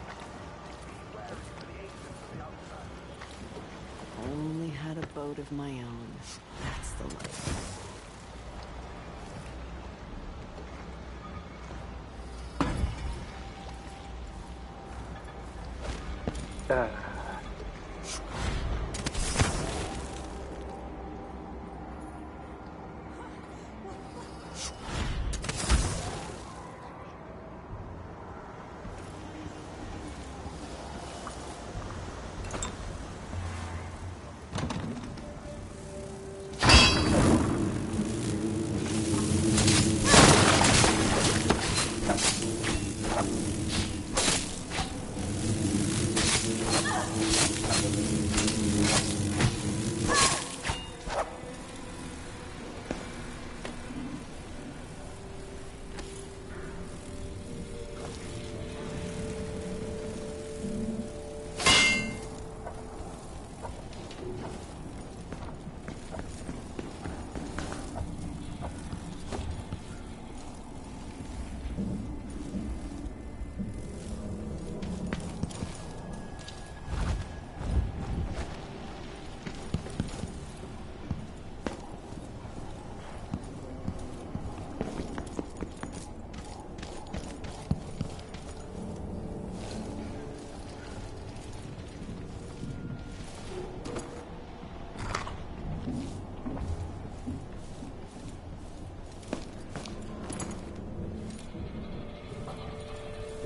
Only had a boat of my own. That's the life.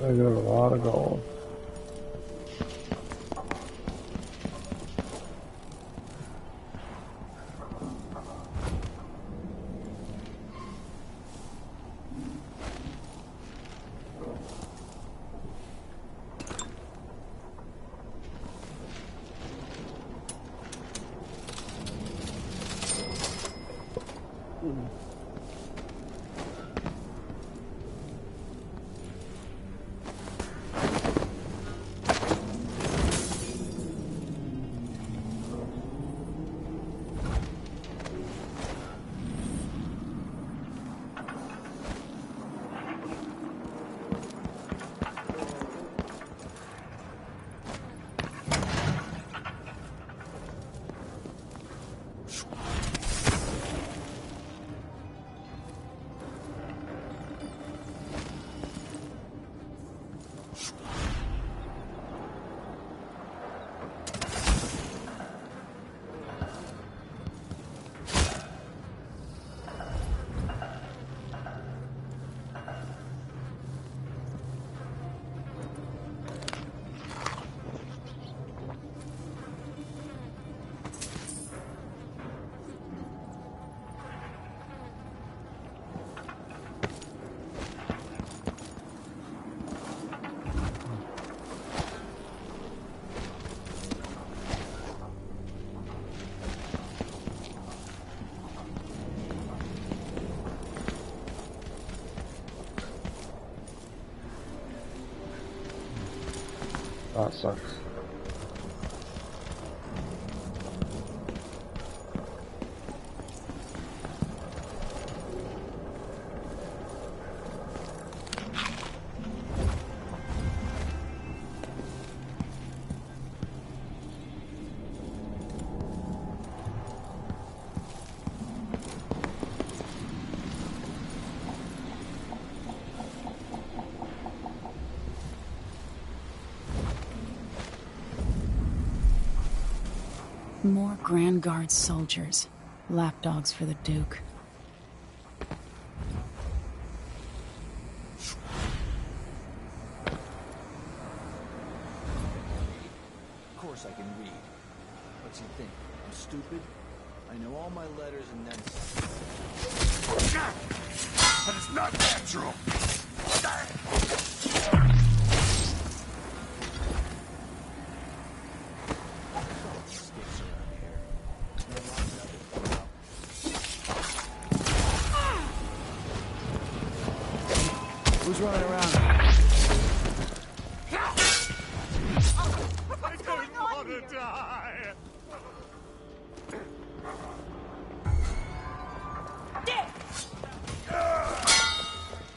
I got a lot of gold. That sucks. More Grand Guard soldiers. Lapdogs for the Duke. Of course I can read. What's he think? I'm stupid? I know all my letters and then some. That is not natural! Who's running around? I don't want to die!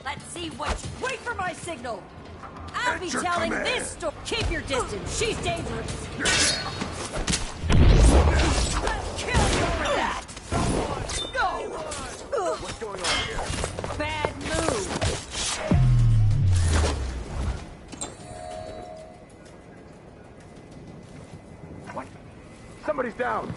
Let's see what. Wait for my signal. I'll be Enter telling command. this story. Keep your distance. She's dangerous. Kill you over that. No. What's going on here? Bad move. What? Somebody's down!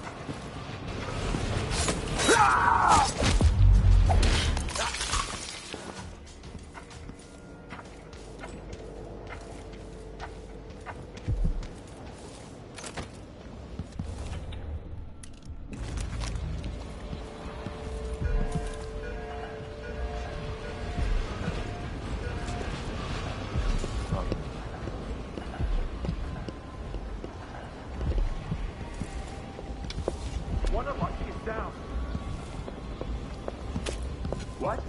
One of us is down. What?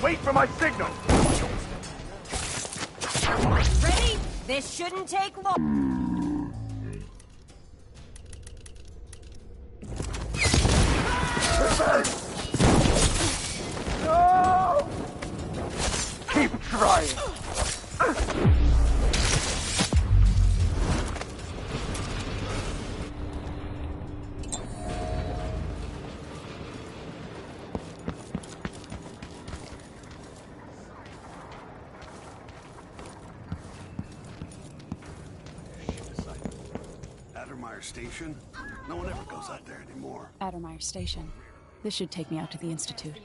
Wait for my signal! Ready? This shouldn't take long. No! Addermeyer Station? No one ever goes out there anymore. Addermeyer Station. This should take me out to the Institute.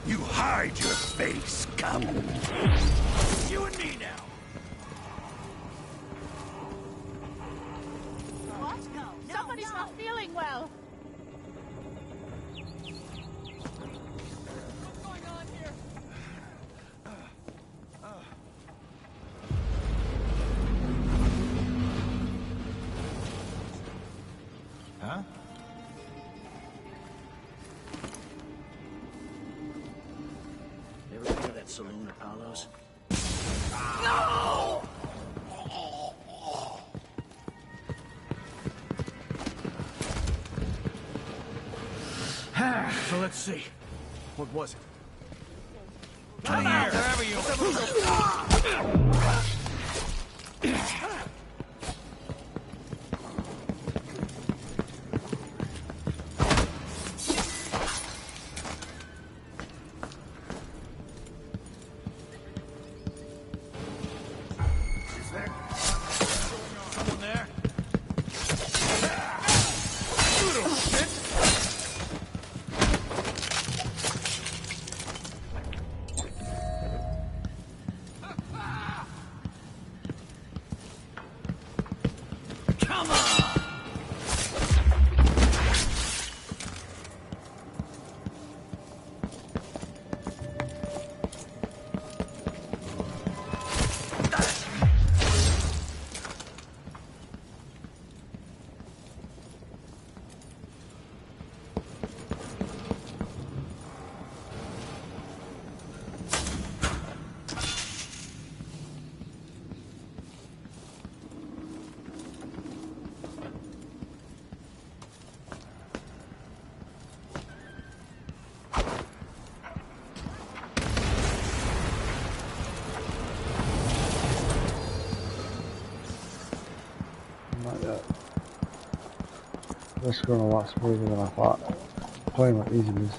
You hide your face, come. You and me now. What? No, somebody's not feeling well. What's going on here? Huh? Ever been to that saloon, Apollo's? No! So let's see. What was it? Come here, wherever you Someone there? Come on! Not yet. This is going a lot smoother than I thought. Playing with easiness.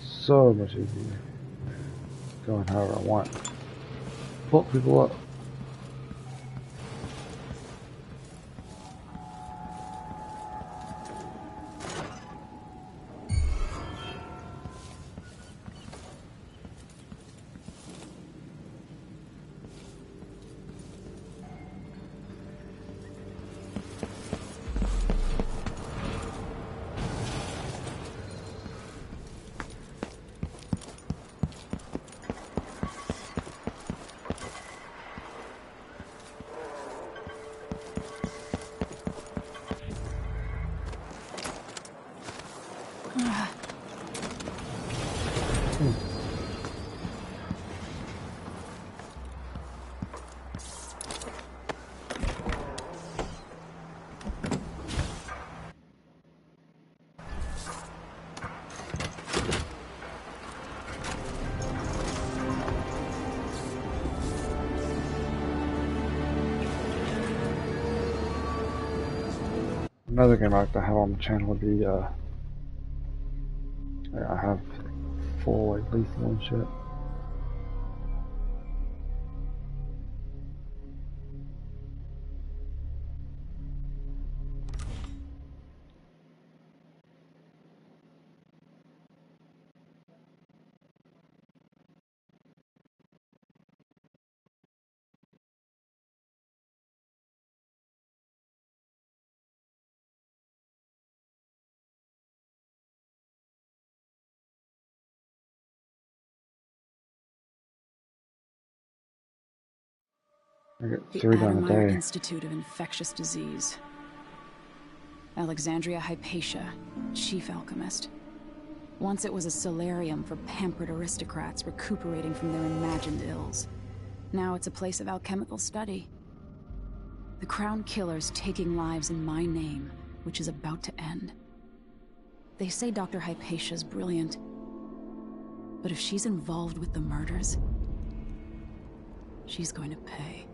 So much easier. Going however I want. Put people up. Another game I like to have on the channel would be, I have full, like, lethal and shit. I get The 3 down a Addermeyer day. Institute of Infectious Disease. Alexandria Hypatia, chief alchemist. Once it was a solarium for pampered aristocrats recuperating from their imagined ills. Now it's a place of alchemical study. The Crown Killer's taking lives in my name, which is about to end. They say Dr. Hypatia's brilliant, but if she's involved with the murders, she's going to pay.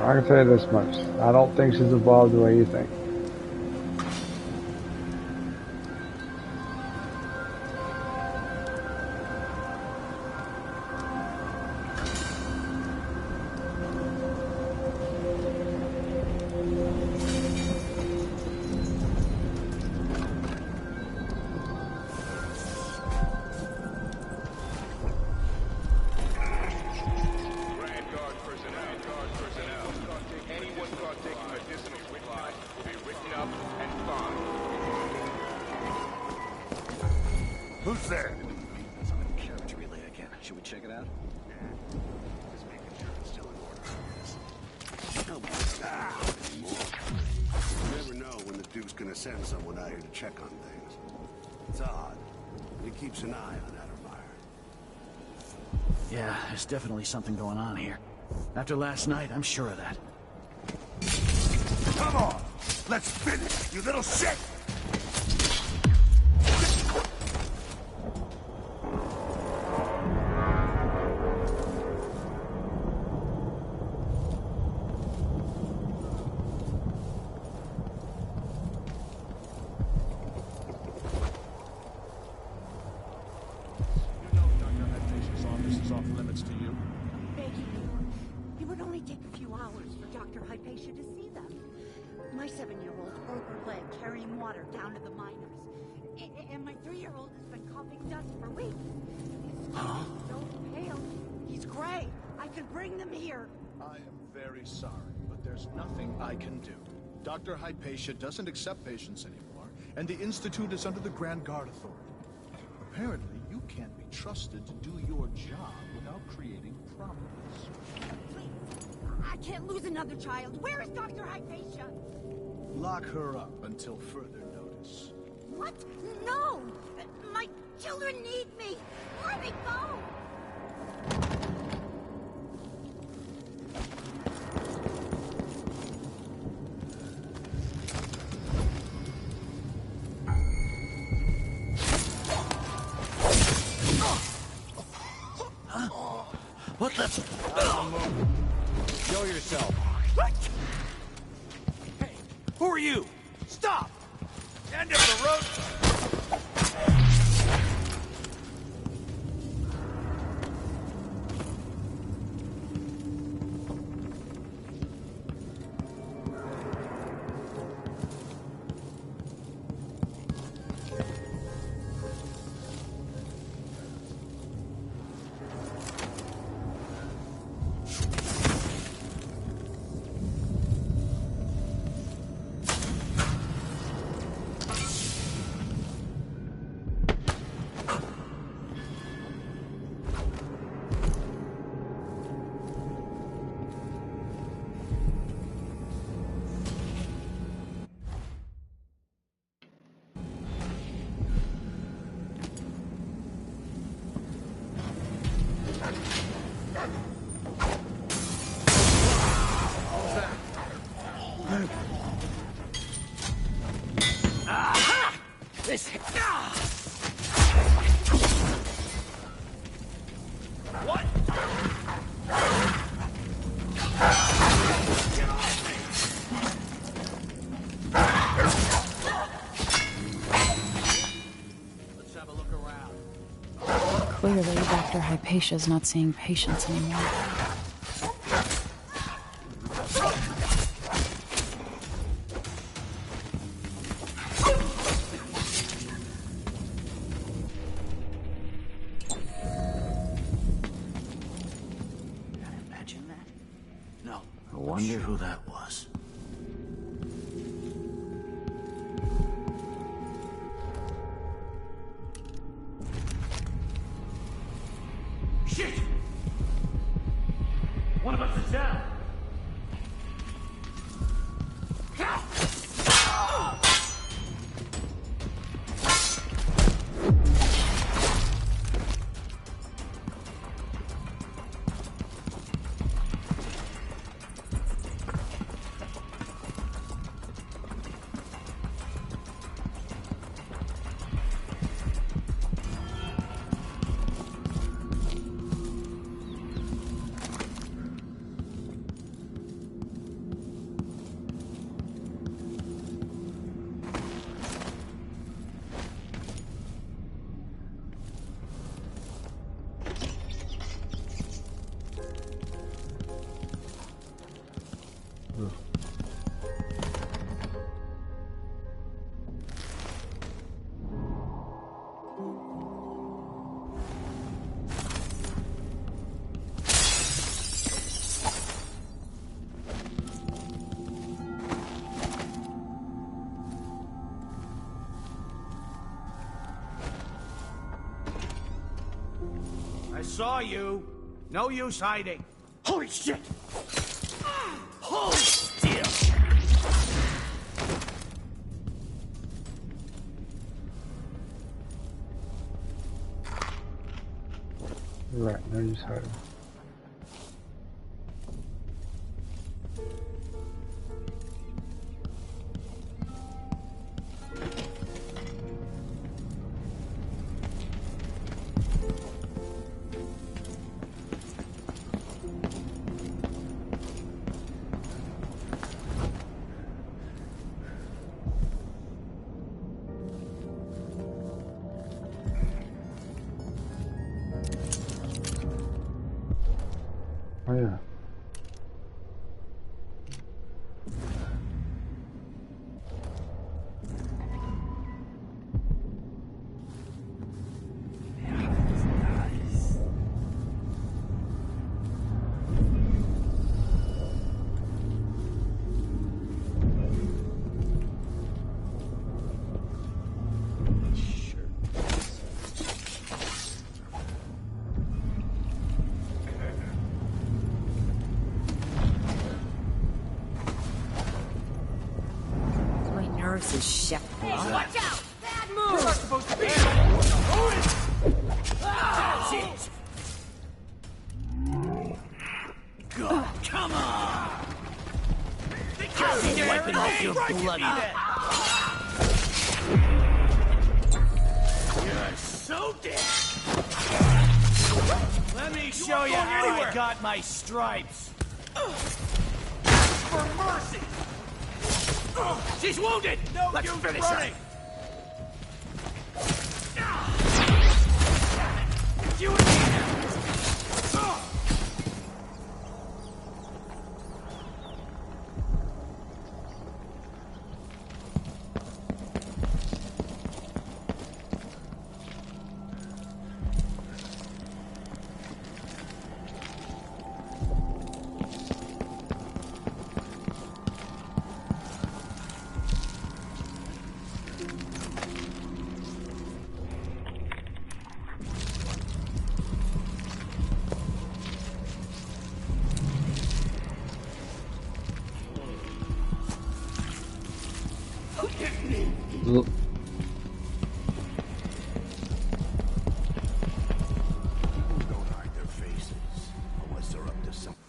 I I can tell you this much. I don't think she's involved the way you think. Who's there? That's on a carriage relay again. Should we check it out? Just making sure it's still in order. No more anymore. You never know when the Duke's gonna send someone out here to check on things. It's odd, but he keeps an eye on Addermeyer. Yeah, there's definitely something going on here. After last night, I'm sure of that. Come on! Let's finish, you little shit! My 7-year-old broke her leg carrying water down to the miners. And my 3-year-old has been coughing dust for weeks. He's so pale. He's gray. I could bring them here. I am very sorry, but there's nothing I can do. Dr. Hypatia doesn't accept patients anymore, and the Institute is under the Grand Guard Authority. Apparently, you can't be trusted to do your job without creating problems. Please, I can't lose another child. Where is Dr. Hypatia? Lock her up until further notice. What? No! My children need me! Let me go! What the? Show yourself. Hey, who are you? Stop! End of the road. This. What? Let's have a look around. Clearly, Dr. Hypatia's not seeing patients anymore. Imagine that? No. I wonder who that was. Shit! One of us is down. I saw you. No use hiding. Holy shit! Hold still! Right, no use hiding. Oh yeah. My nerves is shit. Watch out! Bad move! You're not supposed to be here! Who is... That's it! God, come on! Wiping off your bloody... You're so dead! Let me show you how I got my stripes. For mercy! She's wounded! No, let's finish running. Her! You and me now! Look. People don't hide their faces unless they're up to something.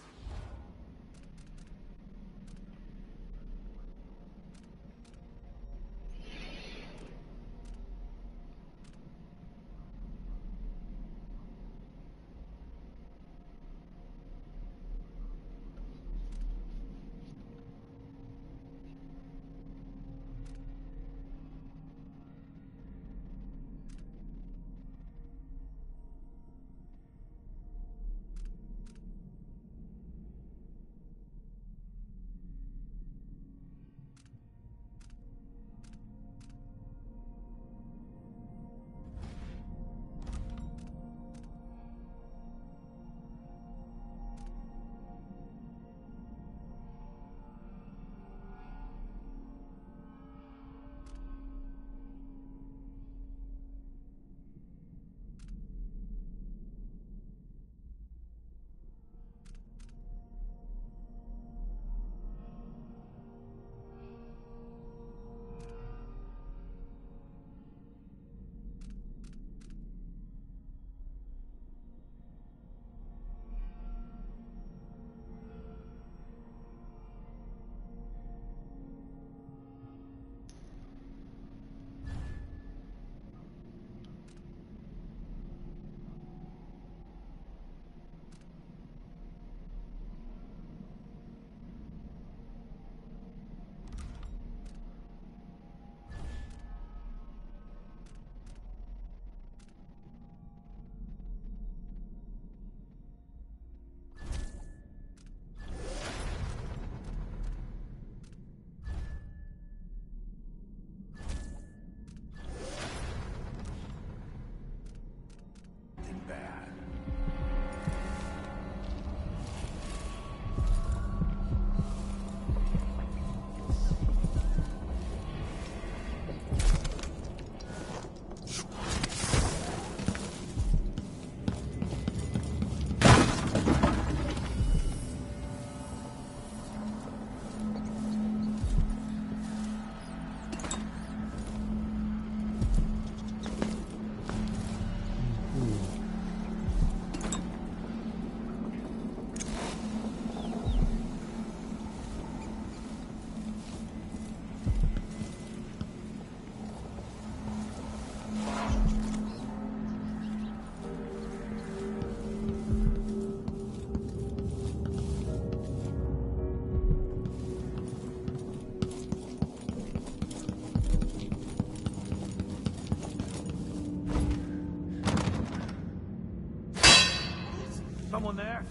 Someone there?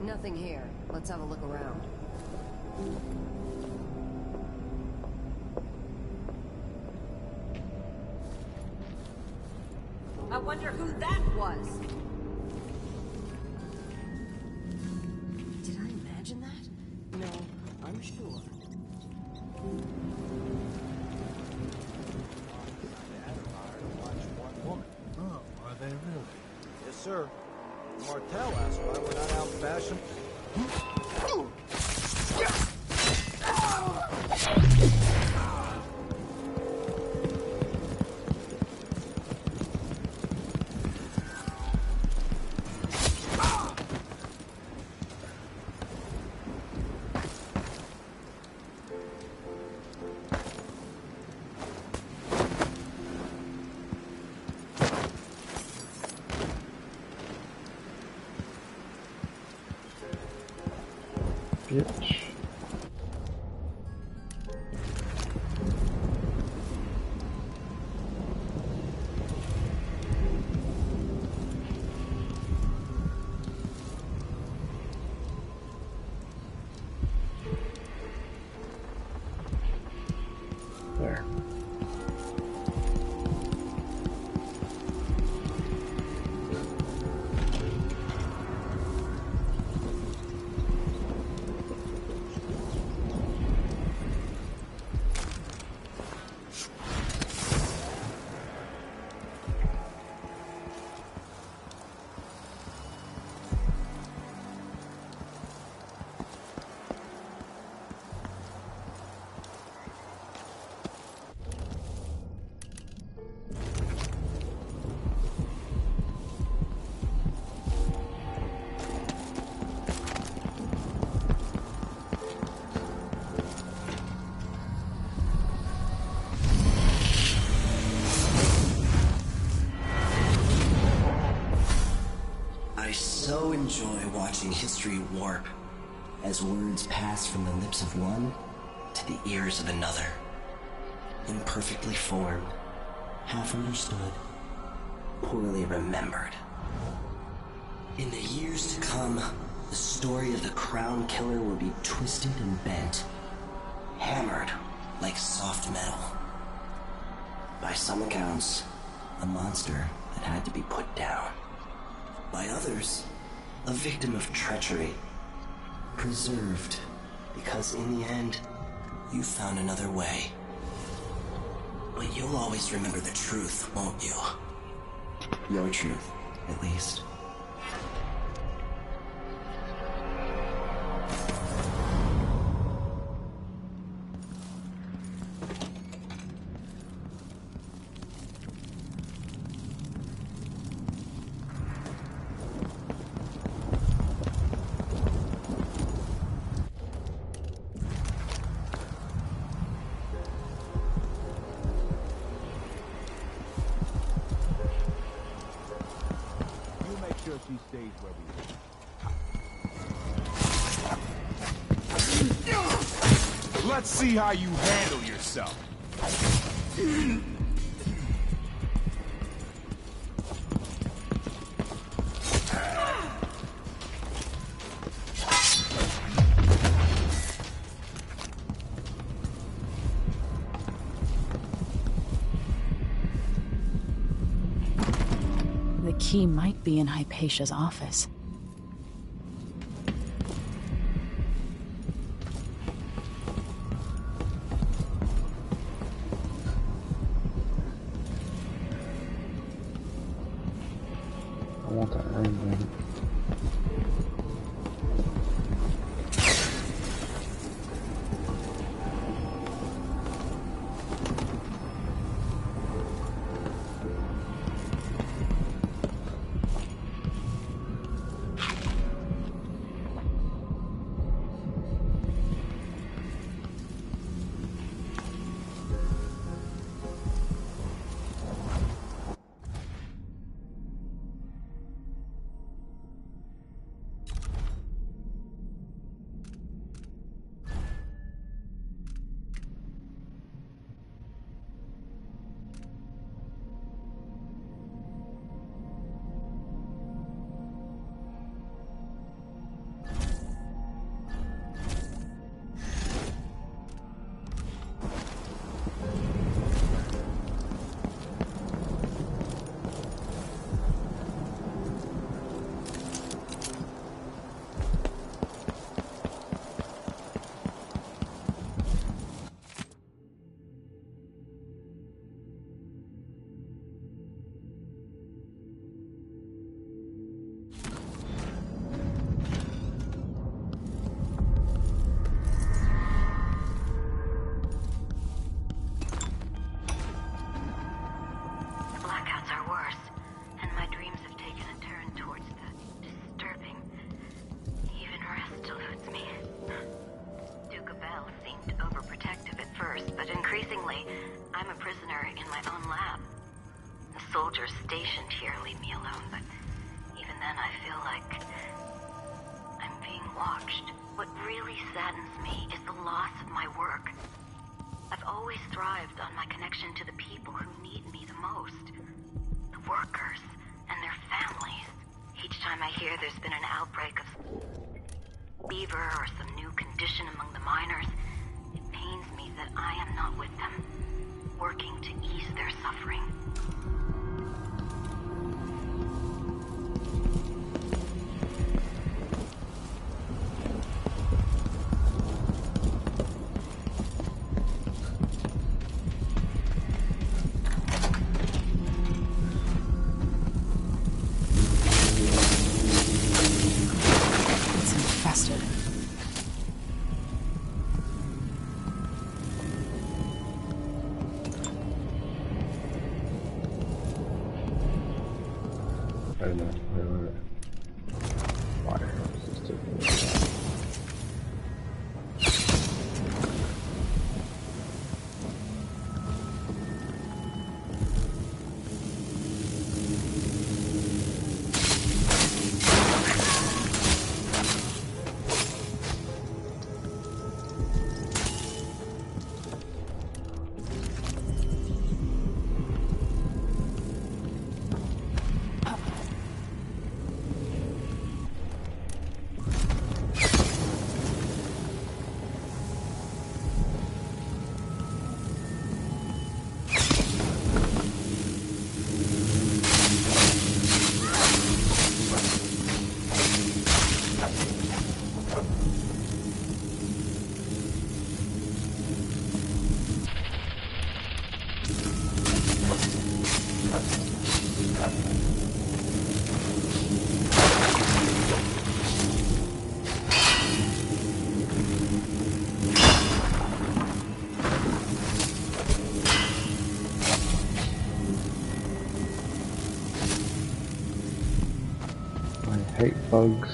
Nothing here. Let's have a look around. I wonder who that was. Did I imagine that? No, I'm sure. Oh, are they really? Yes, sir. Martel asked why we're not out fashion. Bitch. There. I so enjoy watching history warp as words pass from the lips of one to the ears of another. Imperfectly formed, half understood, poorly remembered. In the years to come, the story of the Crown Killer will be twisted and bent, hammered like soft metal. By some accounts, a monster that had to be put down. By others, a victim of treachery, preserved because in the end, you found another way. But you'll always remember the truth, won't you? Your truth, at least. She stays where we are. Let's see how you handle yourself. The key might be in Hypatia's office. I want that ring. Increasingly, I'm a prisoner in my own lab. The soldiers stationed here leave me alone, but even then I feel like I'm being watched. What really saddens me is the loss of my work. I've always thrived on my connection to the people who need me the most. The workers and their families. Each time I hear there's been an outbreak of fever or some new condition among the miners, it pains me that I am not with them, working to ease their suffering. Hate bugs.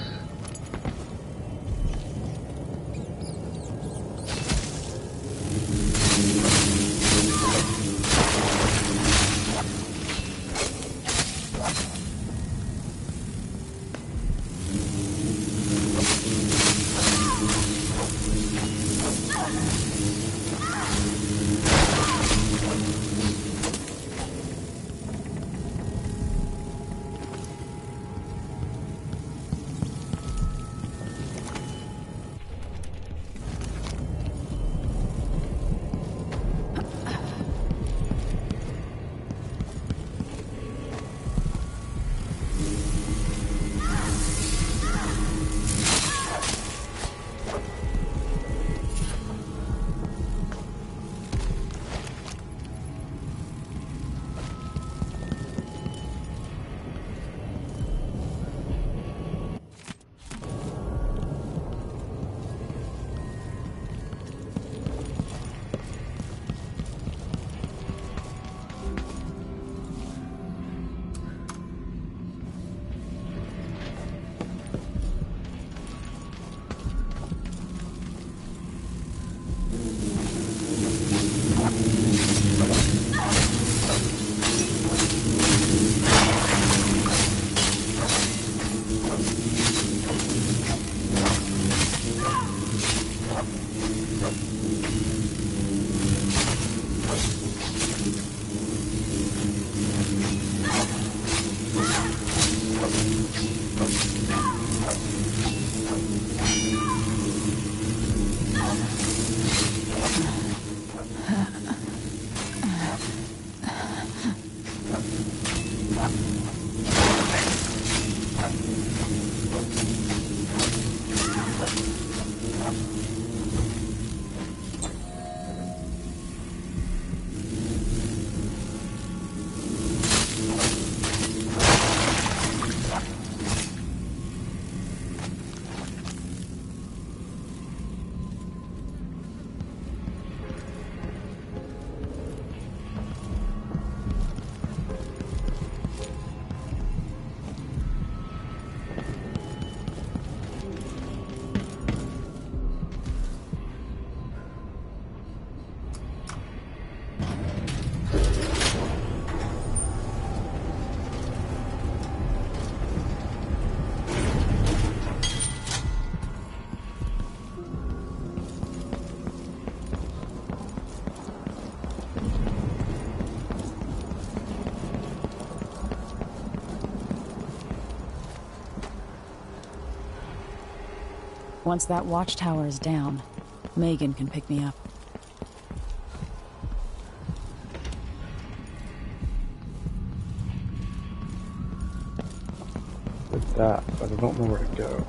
Once that watchtower is down, Megan can pick me up. With that, but I don't know where to go.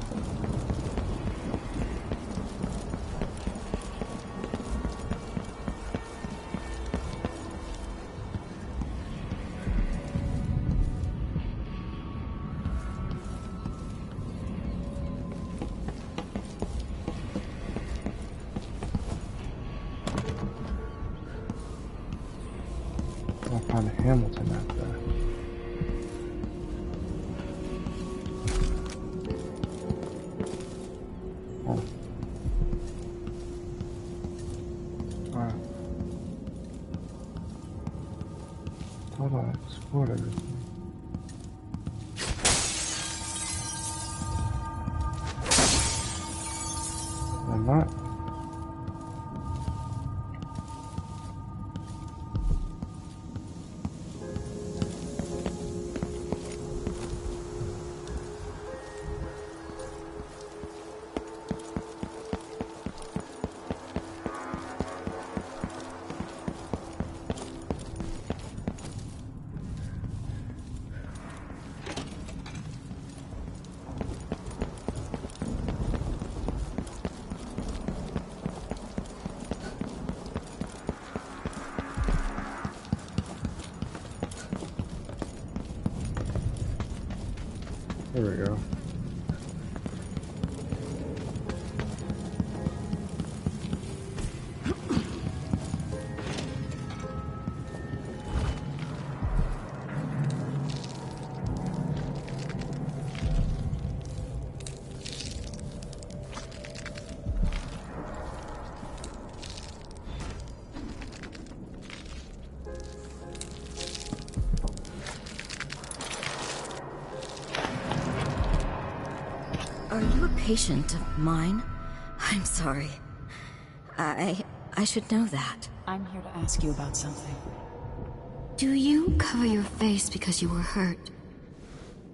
I'll find a Hamilton out there. Oh. Alright. Thought I explored everything. I'm not. There we go. Are you a patient of mine? I'm sorry. I should know that. I'm here to ask you about something. Do you cover your face because you were hurt?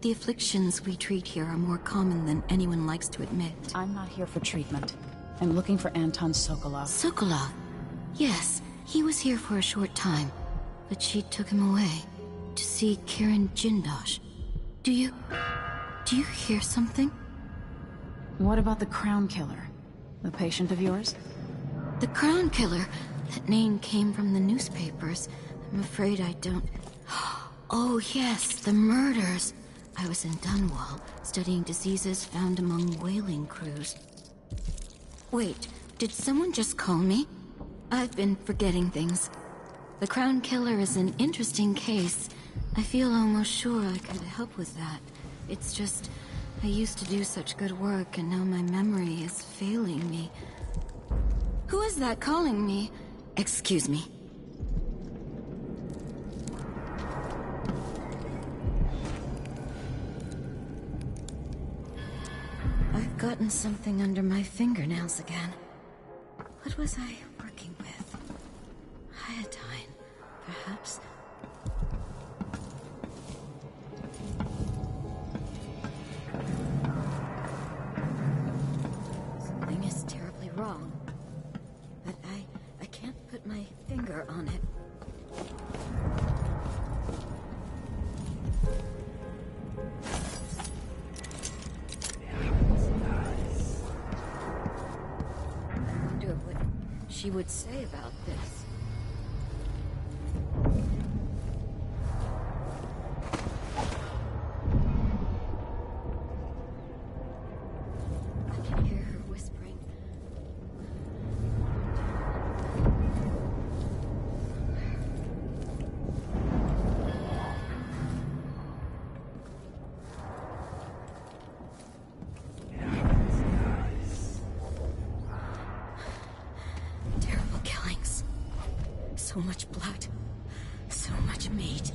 The afflictions we treat here are more common than anyone likes to admit. I'm not here for treatment. I'm looking for Anton Sokolov. Sokolov? Yes, he was here for a short time, but she took him away to see Kirin Jindosh. Do you hear something? What about the Crown Killer? The patient of yours? The Crown Killer? That name came from the newspapers. I'm afraid I don't... Oh yes, the murders. I was in Dunwall, studying diseases found among whaling crews. Wait, did someone just call me? I've been forgetting things. The Crown Killer is an interesting case. I feel almost sure I could help with that. It's just... I used to do such good work, and now my memory is failing me. Who is that calling me? Excuse me. I've gotten something under my fingernails again. What was I working with? Iodine, perhaps? Something is terribly wrong. But I can't put my finger on it. I wonder what she would say about this. I can hear her whispering. Terrible killings. So much blood. So much meat.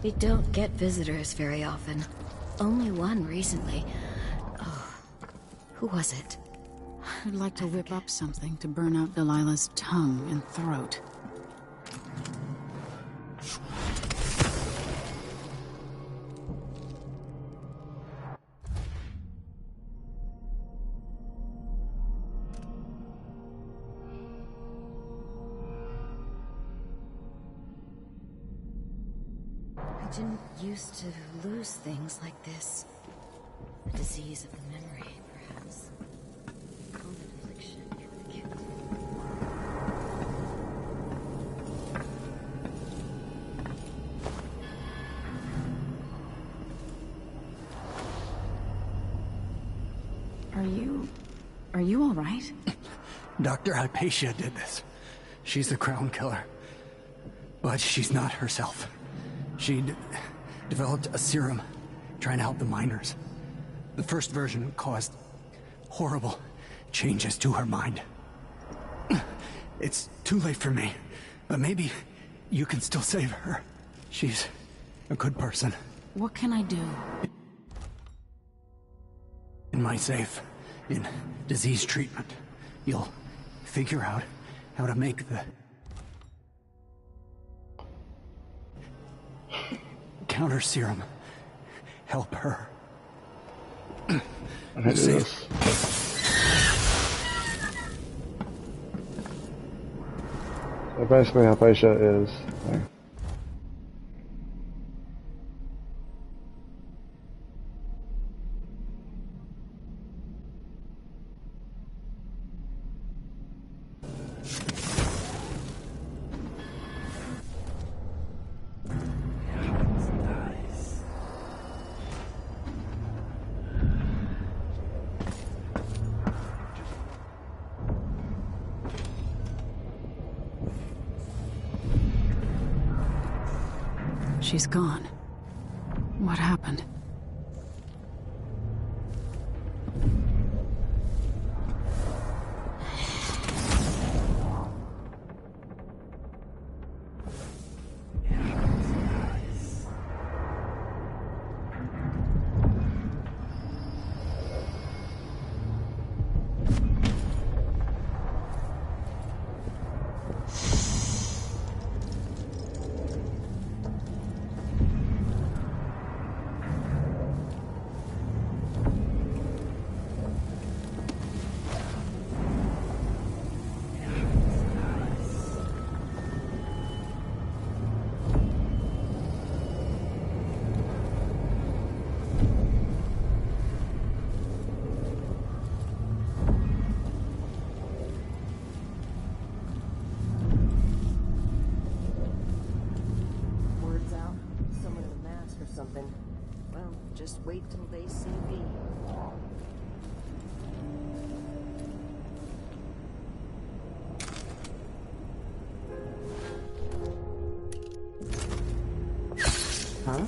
We don't get visitors very often. Only one recently. Oh, who was it? I'd like to whip up something to burn out Delilah's tongue and throat. didn't used to lose things like this. A disease of the memory, perhaps. Common affliction with the kid. Are you all right? Dr. Hypatia did this. She's the crown killer. But she's not herself. She developed a serum trying to help the miners. The first version caused horrible changes to her mind. It's too late for me, but maybe you can still save her. She's a good person. What can I do? In my safe, in disease treatment, you'll figure out how to make the counter serum help her. We'll save. So basically, Hypatia is there. She's gone. What happened? Just wait till they see me. Huh?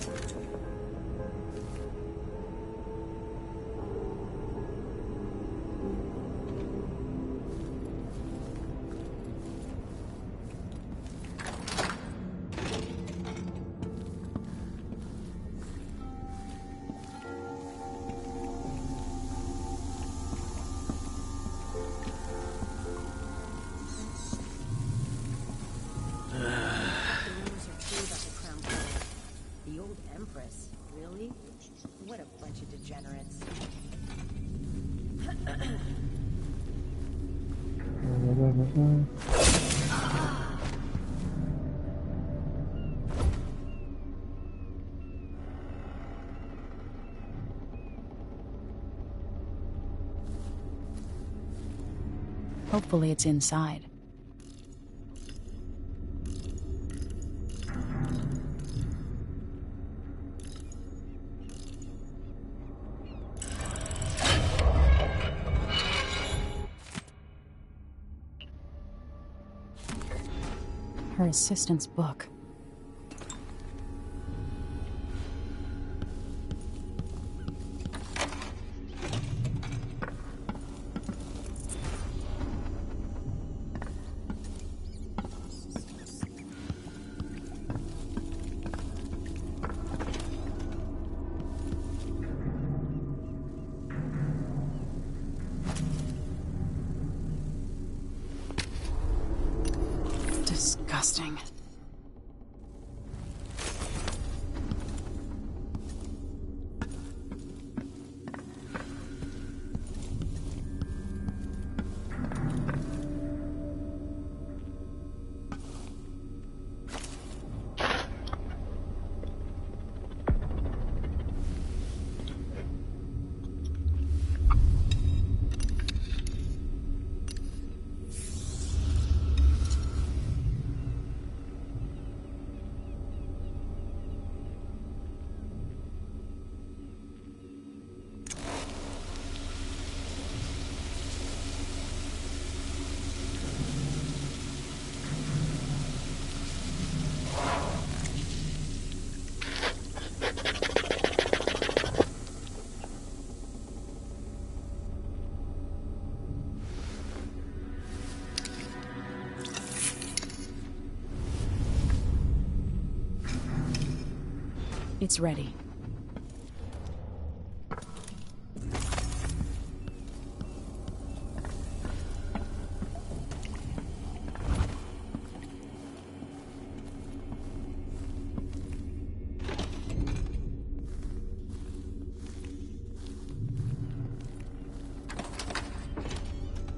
The old Empress, really? What a bunch of degenerates. Hopefully it's inside. Her assistant's book. Disgusting. It's ready.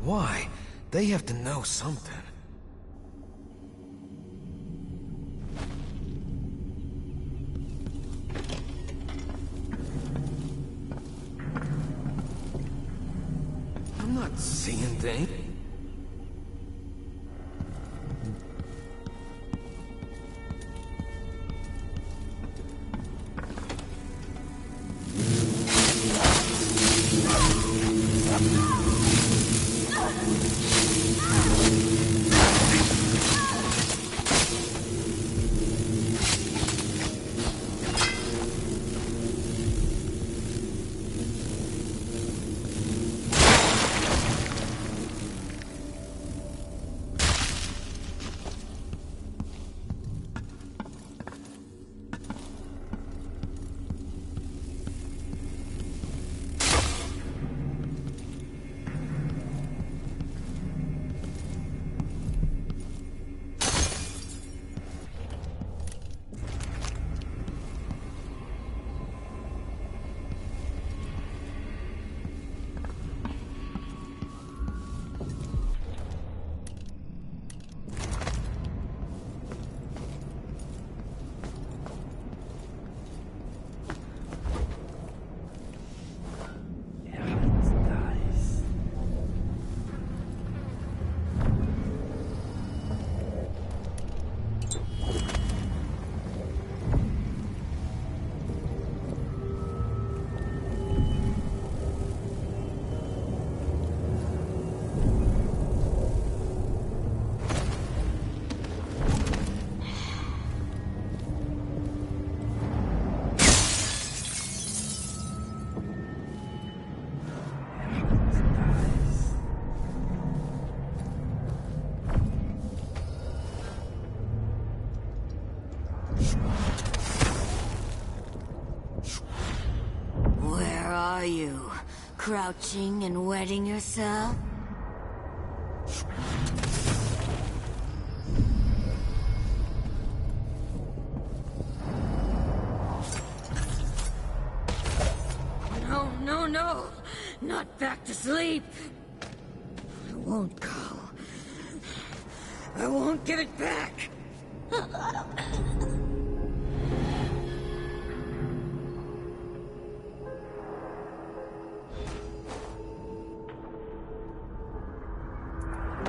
Why? They have to know something. I'm not seeing things. Where are you? Crouching and wetting yourself? No, no, no! Not back to sleep! I won't go. I won't give it back!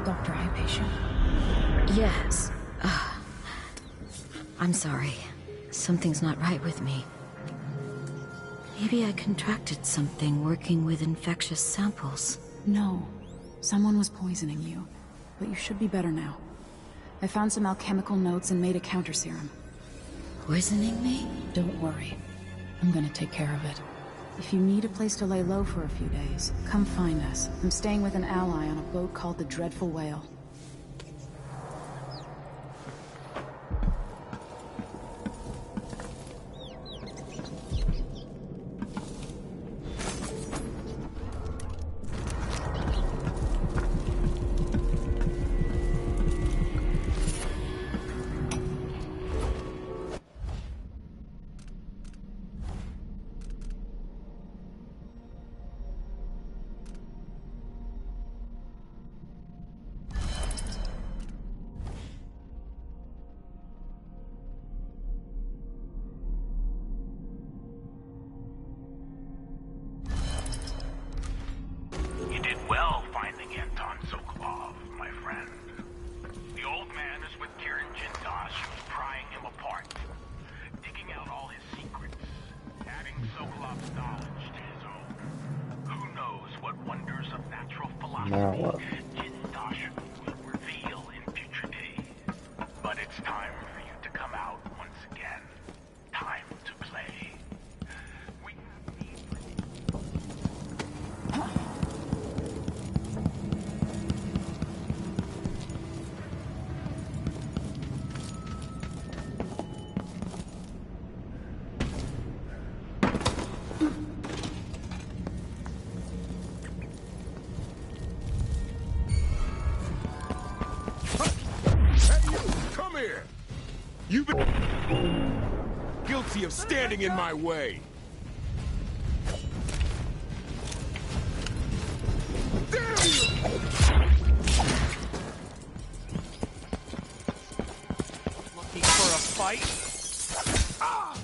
Dr. Hypatia? Yes. I'm sorry. Something's not right with me. Maybe I contracted something working with infectious samples. No. Someone was poisoning you. But you should be better now. I found some alchemical notes and made a counter serum. Poisoning me? Don't worry. I'm gonna take care of it. If you need a place to lay low for a few days, come find us. I'm staying with an ally on a boat called the Dreadful Whale. You did well finding Anton Sokolov, my friend. The old man is with Kirin Jindosh, who's prying him apart, digging out all his secrets, adding Sokolov's knowledge to his own. Who knows what wonders of natural philosophy Jindosh will reveal in future days. But it's time for you to come out once again. Time to play. We have need for Hey, you! Come here! You've been guilty of standing in my way. Damn you! Looking for a fight? Ah!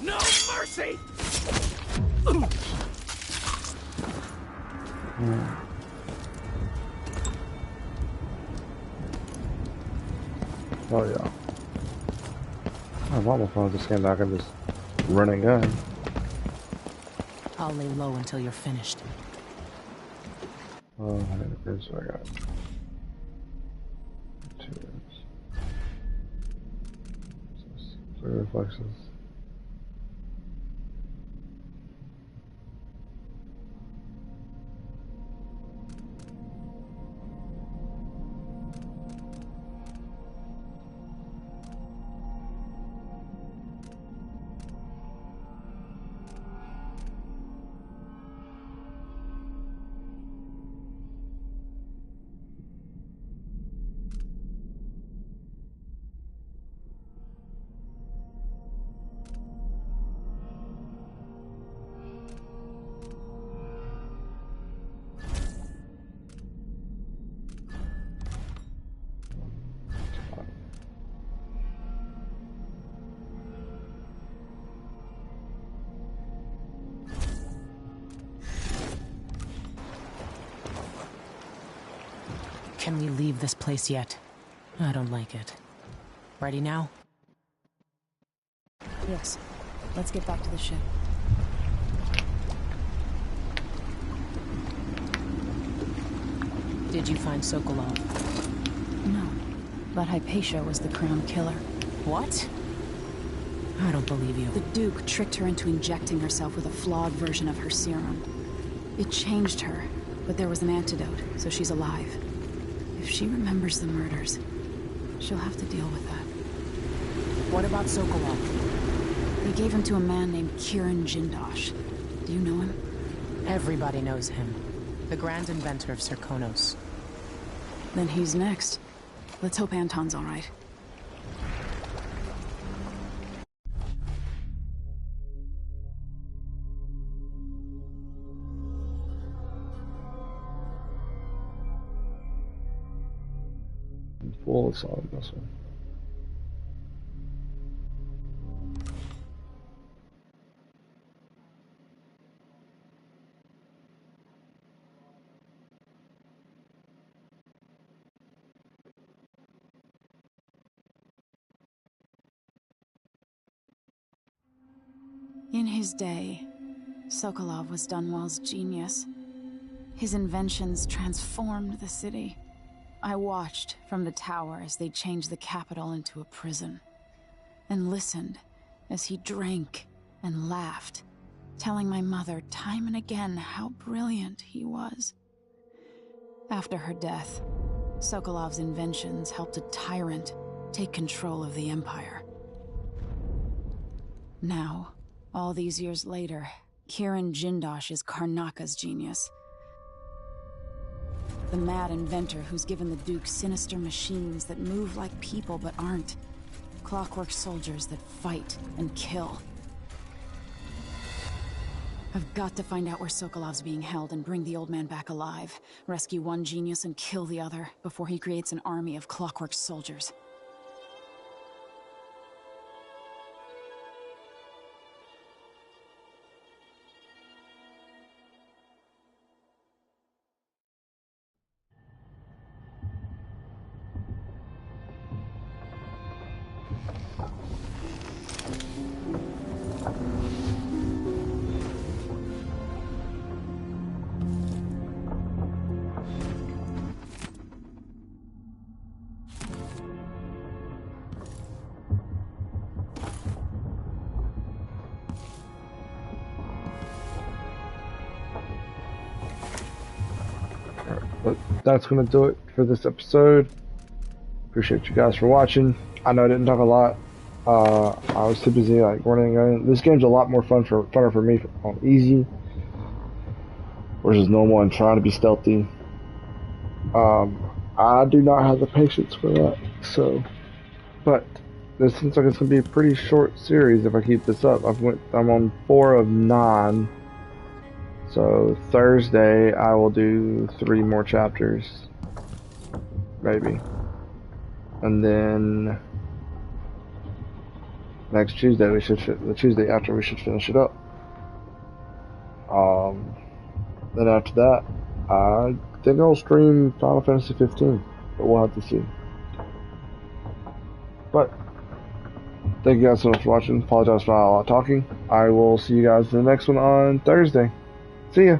No mercy! Oh yeah. I'm almost on this game that I can just run and gun. I'll lay low until you're finished. Oh, here's what I got. Three reflexes. Can we leave this place yet? I don't like it. Ready now? Yes. Let's get back to the ship. Did you find Sokolov? No. But Hypatia was the crown killer. What? I don't believe you. The Duke tricked her into injecting herself with a flawed version of her serum. It changed her, but there was an antidote, so she's alive. If she remembers the murders, she'll have to deal with that. What about Sokolov? They gave him to a man named Kiran Jindosh. Do you know him? Everybody knows him. The grand inventor of Serkonos. Then he's next. Let's hope Anton's all right. Full solid muscle. In his day, Sokolov was Dunwall's genius. His inventions transformed the city. I watched from the tower as they changed the capital into a prison, and listened as he drank and laughed, telling my mother time and again how brilliant he was. After her death, Sokolov's inventions helped a tyrant take control of the Empire. Now, all these years later, Kirin Jindosh is Karnaka's genius. The mad inventor who's given the Duke sinister machines that move like people but aren't. Clockwork soldiers that fight and kill. I've got to find out where Sokolov's being held and bring the old man back alive. Rescue one genius and kill the other before he creates an army of clockwork soldiers. But that's going to do it for this episode. Appreciate you guys for watching. I know I didn't talk a lot. I was too busy like running around. This game's a lot more funner for me on easy versus normal and trying to be stealthy. I do not have the patience for that. So, but this seems like it's going to be a pretty short series if I keep this up. I'm on 4 of 9. So Thursday I will do 3 more chapters, maybe, and then next Tuesday the Tuesday after we should finish it up. Then after that, I think I'll stream Final Fantasy 15, but we'll have to see. But thank you guys so much for watching. Apologize for a lot of talking. I will see you guys in the next one on Thursday. See ya.